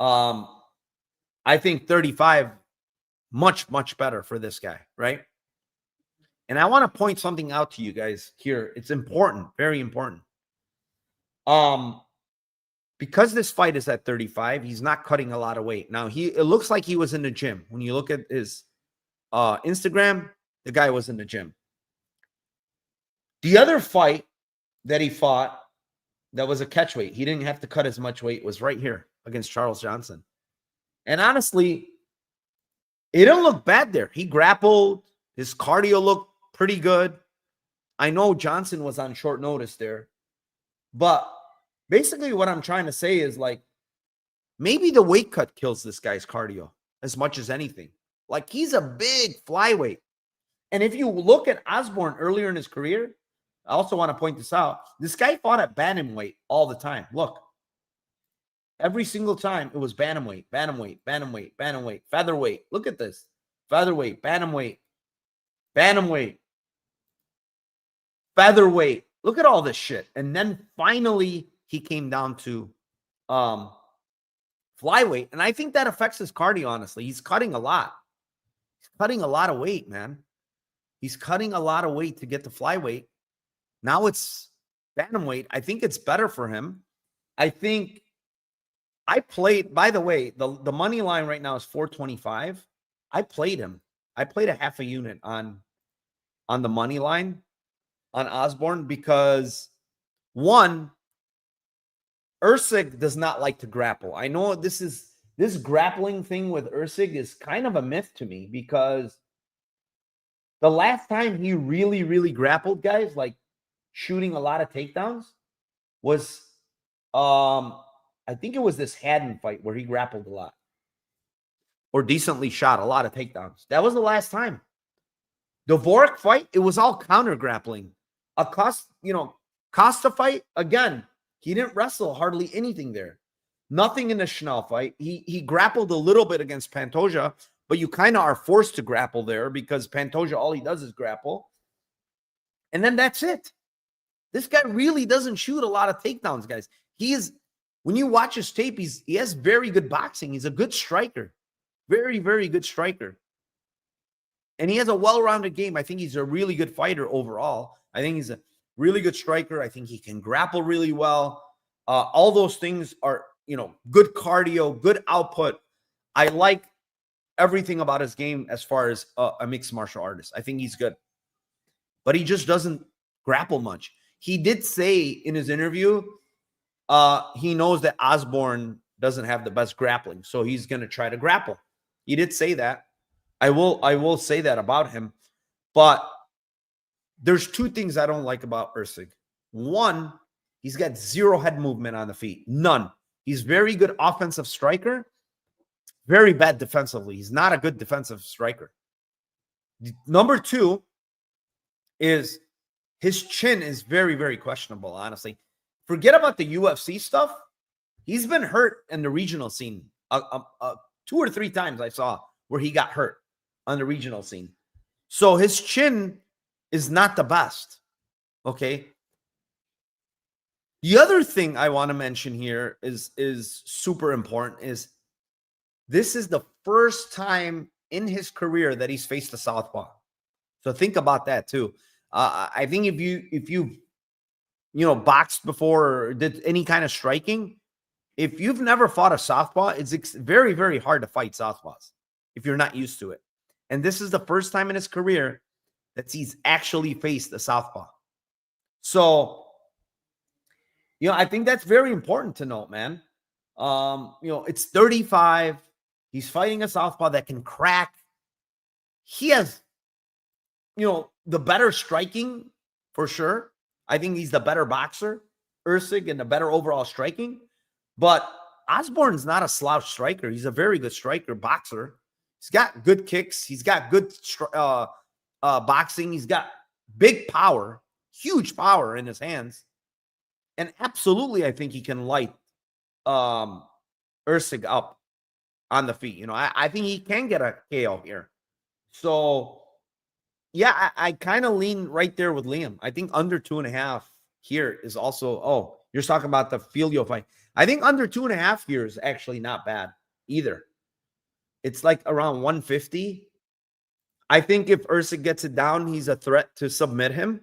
I think 35, much, much better for this guy, right? And I want to point something out to you guys here. It's important, very important. Because this fight is at 35, he's not cutting a lot of weight. Now, it looks like he was in the gym. When you look at his Instagram, the guy was in the gym. The other fight that he fought that was a catch weight, he didn't have to cut as much weight, was right here against Charles Johnson. And honestly, it didn't look bad there. He grappled. His cardio looked pretty good. I know Johnson was on short notice there. But basically what I'm trying to say is, like, maybe the weight cut kills this guy's cardio as much as anything. Like, he's a big flyweight. And if you look at Osborne earlier in his career, I also want to point this out. This guy fought at bantamweight all the time. Look. Every single time it was bantamweight, bantamweight, bantamweight, bantamweight, featherweight. Look at this. Featherweight, bantamweight, bantamweight, featherweight. Look at all this shit. And then finally he came down to flyweight. And I think that affects his cardio, honestly. He's cutting a lot. He's cutting a lot of weight, man. He's cutting a lot of weight to get to flyweight. Now it's bantamweight. I think it's better for him. I think I played, by the way, the money line right now is 425. I played him. I played a half a unit on the money line on Osborne because, one, Ersig does not like to grapple. I know this grappling thing with Ersig is kind of a myth to me because the last time he really, really grappled, guys, like shooting a lot of takedowns, was I think it was this Haddon fight where he grappled a lot or decently shot a lot of takedowns. That was the last time. The Vorik fight, it was all counter grappling. Costa fight, again, he didn't wrestle hardly anything there. Nothing in the Schnell fight. He grappled a little bit against Pantoja, but you kind of are forced to grapple there because Pantoja, all he does is grapple. And then that's it. This guy really doesn't shoot a lot of takedowns, guys. When you watch his tape, he has very good boxing. He's a good striker. Very, very good striker. And he has a well-rounded game. I think he's a really good fighter overall. I think he's a really good striker. I think he can grapple really well. All those things are, good cardio, good output. I like everything about his game as far as a mixed martial artist. I think he's good. But he just doesn't grapple much. He did say in his interview, he knows that Osborne doesn't have the best grappling, so he's going to try to grapple. He did say that. I will say that about him. But there's two things I don't like about Ersig. One, he's got zero head movement on the feet. None. He's very good offensive striker, very bad defensively. He's not a good defensive striker. Number two is his chin is very, very questionable, honestly. Forget about the UFC stuff. He's been hurt in the regional scene. 2 or 3 times I saw where he got hurt on the regional scene. So his chin is not the best. Okay. The other thing I want to mention here is super important is this is the first time in his career that he's faced a southpaw. So think about that too. I think if you boxed before or did any kind of striking, if you've never fought a southpaw, it's very, very hard to fight southpaws if you're not used to it. And this is the first time in his career that he's actually faced a southpaw. So, I think that's very important to note, man. It's 35. He's fighting a southpaw that can crack. He has, the better striking for sure. I think he's the better boxer, Ersig, and the better overall striking. But Osborne's not a slouch striker. He's a very good striker, boxer. He's got good kicks. He's got good boxing. He's got big power, huge power in his hands. And absolutely, I think he can light Ersig up on the feet. I think he can get a KO here. So, yeah, I kind of lean right there with Liam. I think under 2.5 here is also, you're talking about the Filio fight. I think under 2.5 here is actually not bad either. It's like around 150. I think if Ersig gets it down, he's a threat to submit him.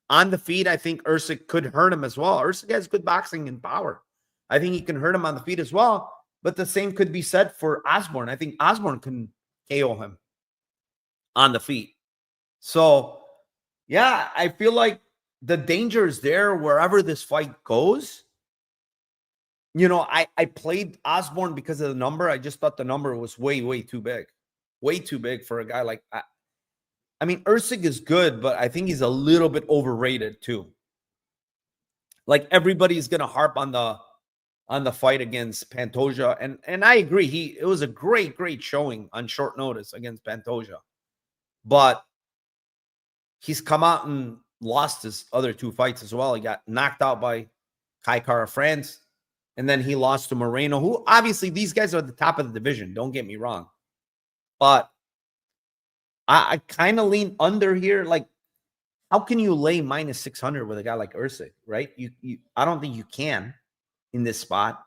On the feet, I think Ersig could hurt him as well. Ersig has good boxing and power. I think he can hurt him on the feet as well. But the same could be said for Osborne. I think Osborne can KO him on the feet. So, yeah, I feel like the danger is there wherever this fight goes. I played Osborne because of the number. I just thought the number was way, way too big. Way too big for a guy like that. I mean, Ersig is good, but I think he's a little bit overrated too. Like everybody's gonna harp on the fight against Pantoja, and I agree. It was a great, great showing on short notice against Pantoja, but he's come out and lost his other 2 fights as well. He got knocked out by Cachoeira France, and then he lost to Moreno, who obviously these guys are at the top of the division. Don't get me wrong, but I kind of lean under here. Like, how can you lay minus 600 with a guy like Ersig, right? I don't think you can in this spot.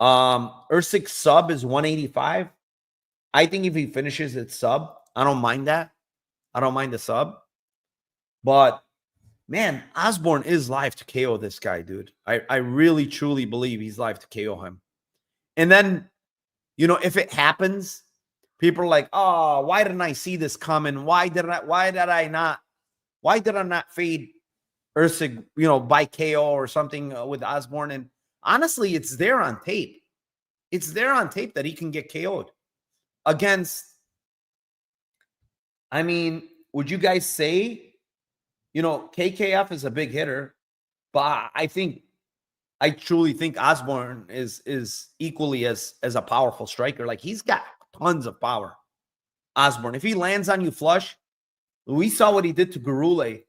Ersig's sub is 185. I think if he finishes at sub, I don't mind that. I don't mind the sub. But, man, Osborne is live to KO this guy, dude. I really, truly believe he's live to KO him. And then, if it happens, people are like, oh, why didn't I see this coming? Why did I not fade Ersig, by KO or something with Osborne? And honestly, it's there on tape. It's there on tape that he can get KO'd against. I mean, would you guys say, KKF is a big hitter, but I truly think Osborne is equally as a powerful striker. Like, he's got tons of power. Osborne, if he lands on you flush, we saw what he did to Gurule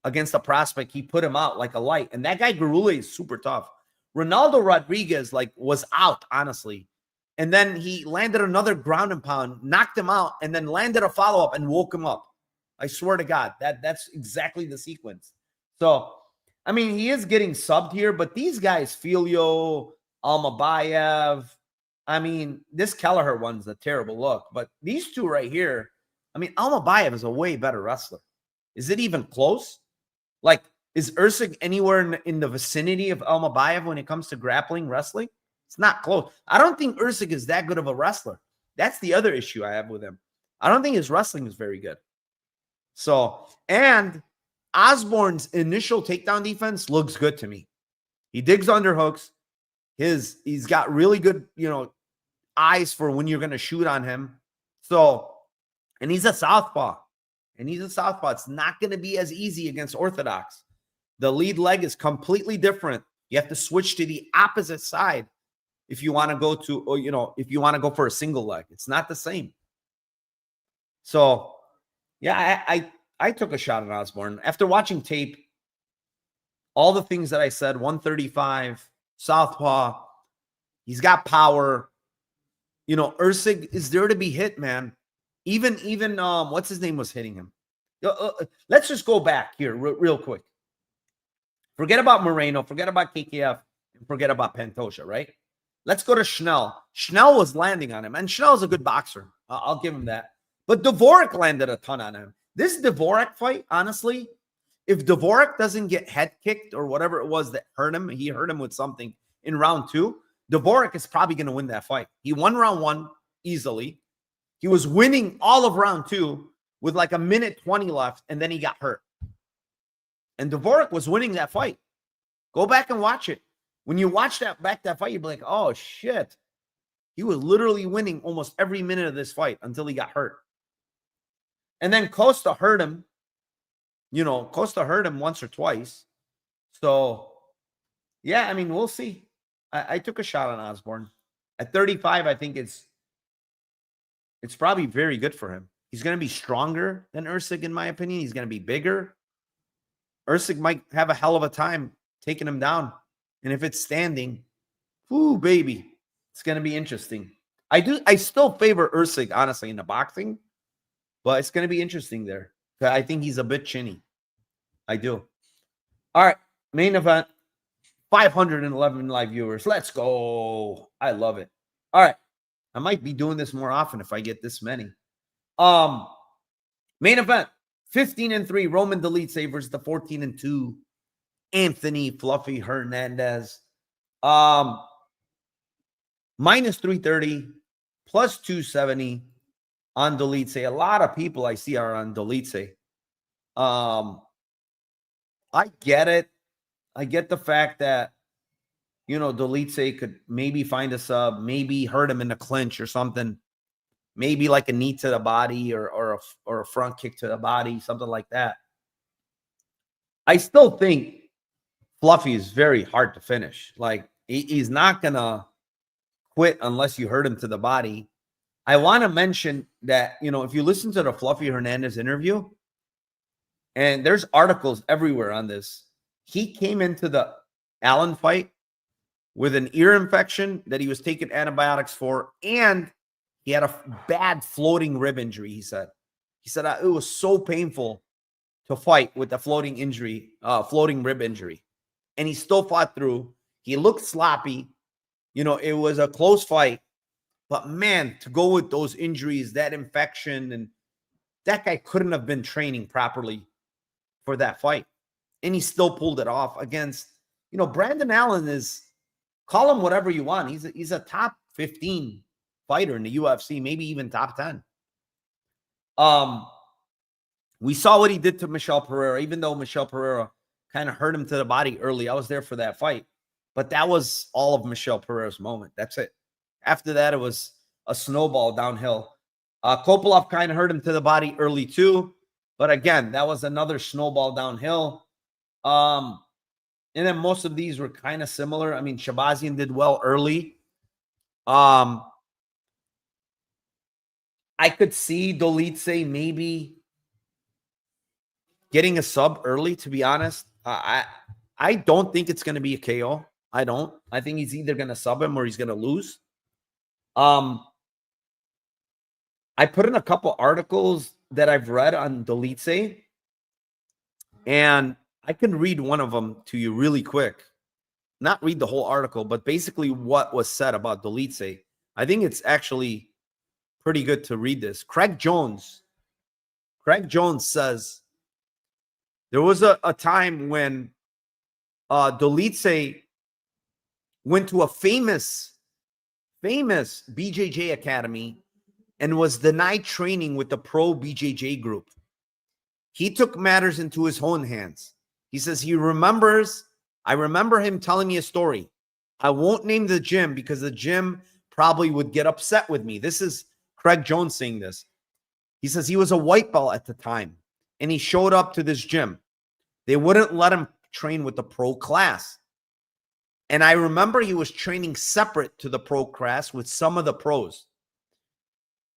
against a prospect. He put him out like a light. And that guy Gurule is super tough. Ronaldo Rodriguez was out, honestly. And then he landed another ground and pound, knocked him out, and then landed a follow-up and woke him up. I swear to God, that's exactly the sequence. So, I mean, he is getting subbed here, but these guys, Filio, Almabayev, I mean, this Kelleher one's a terrible look, but these two right here, I mean, Almabayev is a way better wrestler. Is it even close? Like, is Ersig anywhere in the vicinity of Almabayev when it comes to grappling wrestling? It's not close. I don't think Ersig is that good of a wrestler. That's the other issue I have with him. I don't think his wrestling is very good. So, and Osborne's initial takedown defense looks good to me. He digs under hooks. He's got really good, eyes for when you're going to shoot on him. So, and he's a southpaw. It's not going to be as easy against orthodox. The lead leg is completely different. You have to switch to the opposite side if you want to go to, or, if you want to go for a single leg. It's not the same. So, yeah, I took a shot at Osborne. After watching tape, all the things that I said, 135, southpaw, he's got power. Ersig is there to be hit, man. Even what's his name was hitting him. Let's just go back here real quick. Forget about Moreno, forget about KKF, and forget about Pantoja, right? Let's go to Schnell. Schnell was landing on him, and Schnell's a good boxer. I'll give him that. But Dvorak landed a ton on him. This Dvorak fight, honestly, if Dvorak doesn't get head kicked or whatever it was that hurt him, he hurt him with something in round 2, Dvorak is probably going to win that fight. He won round 1 easily. He was winning all of round 2 with like a minute 20 left, and then he got hurt. And Dvorak was winning that fight. Go back and watch it. When you watch that fight, you'll be like, oh, shit. He was literally winning almost every minute of this fight until he got hurt. And then Costa hurt him. Costa hurt him once or twice. So, yeah, I mean, we'll see. I took a shot on Osborne. At 35, I think it's probably very good for him. He's going to be stronger than Ersig, in my opinion. He's going to be bigger. Ersig might have a hell of a time taking him down. And if it's standing, whoo, baby, it's going to be interesting. I still favor Ersig, honestly, in the boxing, but it's going to be interesting there. I think he's a bit chinny. I do. All right, main event, 511 live viewers. Let's go. I love it. All right, I might be doing this more often if I get this many. Main event, 15-3, Roman Dolidze versus the 14-2, Anthony Fluffy Hernandez. Minus 330, plus 270 on Dolidze. A lot of people I see are on Dolidze. I get it. I get the fact that, Dolidze could maybe find a sub, maybe hurt him in the clinch or something. Maybe like a knee to the body or a front kick to the body, something like that. I still think Fluffy is very hard to finish. Like, he's not going to quit unless you hurt him to the body. I want to mention that, if you listen to the Fluffy Hernandez interview, and there's articles everywhere on this, he came into the Allen fight with an ear infection that he was taking antibiotics for, and he had a bad floating rib injury, he said. He said it was so painful to fight with the floating rib injury. And he still fought through. He looked sloppy. It was a close fight. But, man, to go with those injuries, that infection, and that guy couldn't have been training properly for that fight. And he still pulled it off against, Brandon Allen is, call him whatever you want. He's a top 15 fighter in the UFC, maybe even top 10. We saw what he did to Michel Pereira, even though Michel Pereira kind of hurt him to the body early. I was there for that fight, but that was all of Michel Pereira's moment. That's it. After that, it was a snowball downhill. Kopolov kind of hurt him to the body early too, but again, that was another snowball downhill. And then most of these were kind of similar. I mean, Shabazian did well early. I could see Dolidze maybe getting a sub early, to be honest. I don't think it's going to be a KO. I don't. I think he's either going to sub him or he's going to lose. I put in a couple articles that I've read on Dolidze, and I can read one of them to you really quick. Not read the whole article, but basically what was said about Dolidze. I think it's actually pretty good to read this. Craig Jones says there was a time when Dolidze went to a famous BJJ academy and was denied training with the pro BJJ group. He took matters into his own hands. He says I remember him telling me a story. I won't name the gym because the gym probably would get upset with me. This is Craig Jones saying this. He says he was a white belt at the time, and he showed up to this gym. They wouldn't let him train with the pro class. And I remember he was training separate to the pro class with some of the pros.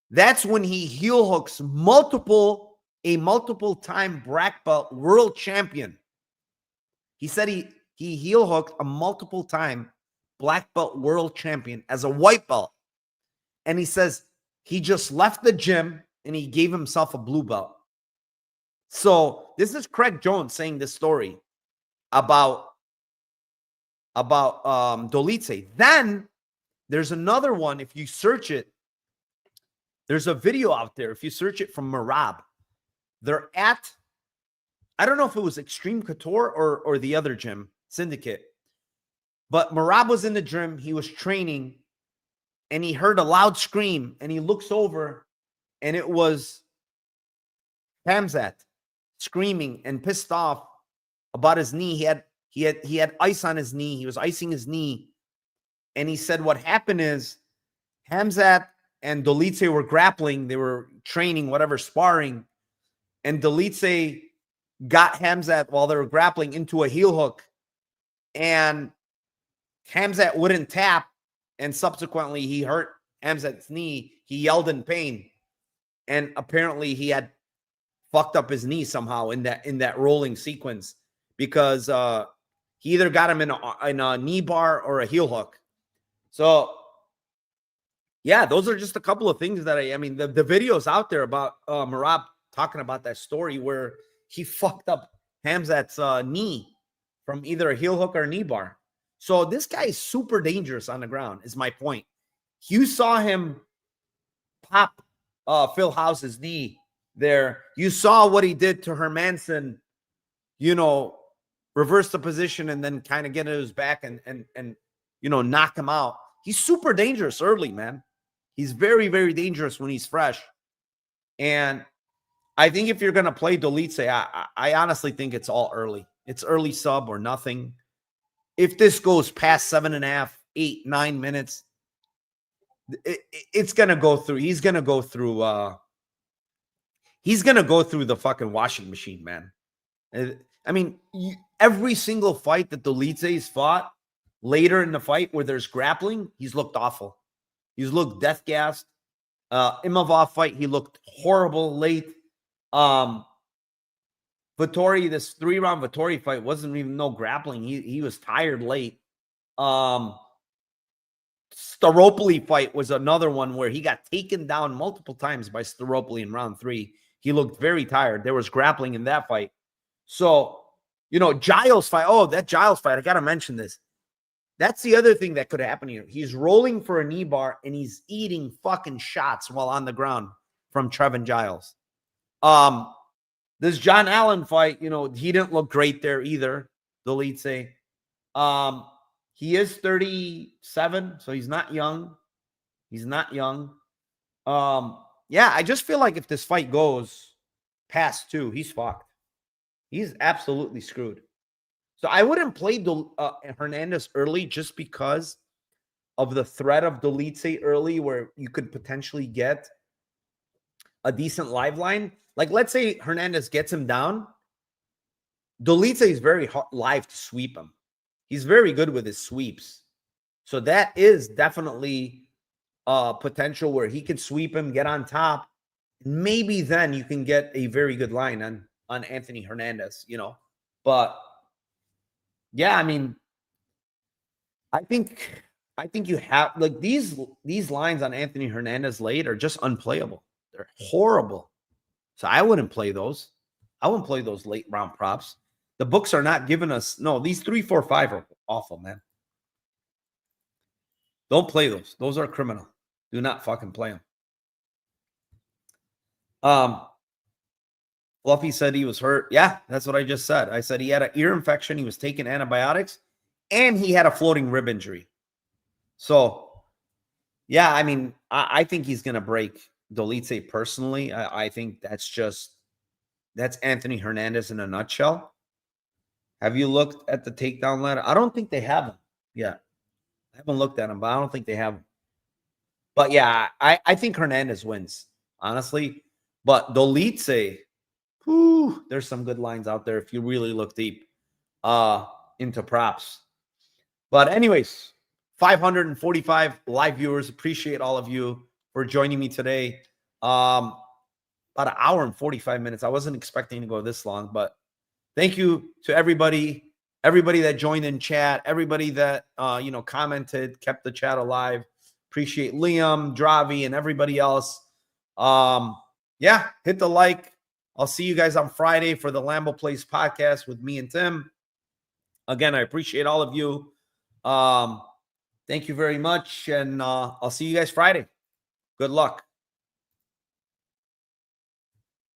That's when he heel hooks a multiple-time black belt world champion. He said he heel hooked a multiple-time black belt world champion as a white belt. And he says he just left the gym and he gave himself a blue belt. So this is Craig Jones saying this story about Dolidze. Then there's another one. If you search it, there's a video out there. If you search it from Marab, They're at, I don't know if it was Extreme Couture or the other gym, Syndicate. But Merab was in the gym. He was training, and he heard a loud scream, and he looks over, and it was Hamzat screaming and pissed off about his knee. He had ice on his knee. He was icing his knee. And he said what happened is Hamzat and Dolitze were grappling. They were training, whatever, sparring. And Dolitze got Hamzat while they were grappling into a heel hook. And Hamzat wouldn't tap. And subsequently, he hurt Hamzat's knee. He yelled in pain. And apparently, he had fucked up his knee somehow in that rolling sequence, because he either got him in a knee bar or a heel hook. So, yeah, those are just a couple of things that I mean, the video's out there about Merab talking about that story where he fucked up Hamzat's knee from either a heel hook or a knee bar. So this guy is super dangerous on the ground, is my point. You saw him pop Phil House's knee there. You saw what he did to Hermanson, reverse the position and then kind of get at his back and knock him out. He's super dangerous early, man. He's very, very dangerous when he's fresh. And I think if you're going to play Dolitze, I honestly think it's all early. It's early sub or nothing. If this goes past 7.5, 8, 9 minutes, it's going to go through. He's going to go through the fucking washing machine, man. I mean, every single fight that Dolitze's fought later in the fight where there's grappling, he's looked awful. He's looked death gassed. Imavov fight, he looked horrible late. Vettori, this 3-round Vettori fight wasn't even no grappling. He was tired late. Staropoli fight was another one where he got taken down multiple times by Staropoli in round 3. He looked very tired. There was grappling in that fight. So, Giles fight. Oh, that Giles fight. I got to mention this. That's the other thing that could happen here. He's rolling for a knee bar and he's eating fucking shots while on the ground from Trevin Giles. This John Allen fight, he didn't look great there either, Dolitze. He is 37, so he's not young. Yeah, I just feel like if this fight goes past 2, he's fucked. He's absolutely screwed. So I wouldn't play Hernandez early just because of the threat of Dolitze early, where you could potentially get a decent live line. Like, let's say Hernandez gets him down. Dolitze is very live to sweep him. He's very good with his sweeps. So that is definitely potential where he could sweep him, get on top. Maybe then you can get a very good line on Anthony Hernandez, But yeah, I mean, I think you have like these lines on Anthony Hernandez late are just unplayable. They're horrible. So I wouldn't play those. I wouldn't play those late round props. The books are not giving us, no, these 3, 4, 5 are awful, man. Don't play those. Those are criminal. Do not fucking play them. Fluffy said he was hurt. Yeah, that's what I just said. I said he had an ear infection. He was taking antibiotics and he had a floating rib injury. So, yeah, I mean, I think he's going to break Dolitze personally. I think that's Anthony Hernandez in a nutshell. Have you looked at the takedown ladder? I don't think they have him yet. I haven't looked at him, but I don't think they have him. But yeah, I think Hernandez wins, honestly. But Dolitze, there's some good lines out there if you really look deep into props. But anyways, 545 live viewers. Appreciate all of you for joining me today. About an hour and 45 minutes. I wasn't expecting to go this long, but thank you to everybody that joined in chat, everybody that commented, kept the chat alive. Appreciate Liam, Dravi, and everybody else. Yeah, hit the like. I'll see you guys on Friday for the Lambeau Place podcast with me and Tim. Again, I appreciate all of you. Thank you very much, and I'll see you guys Friday. Good luck.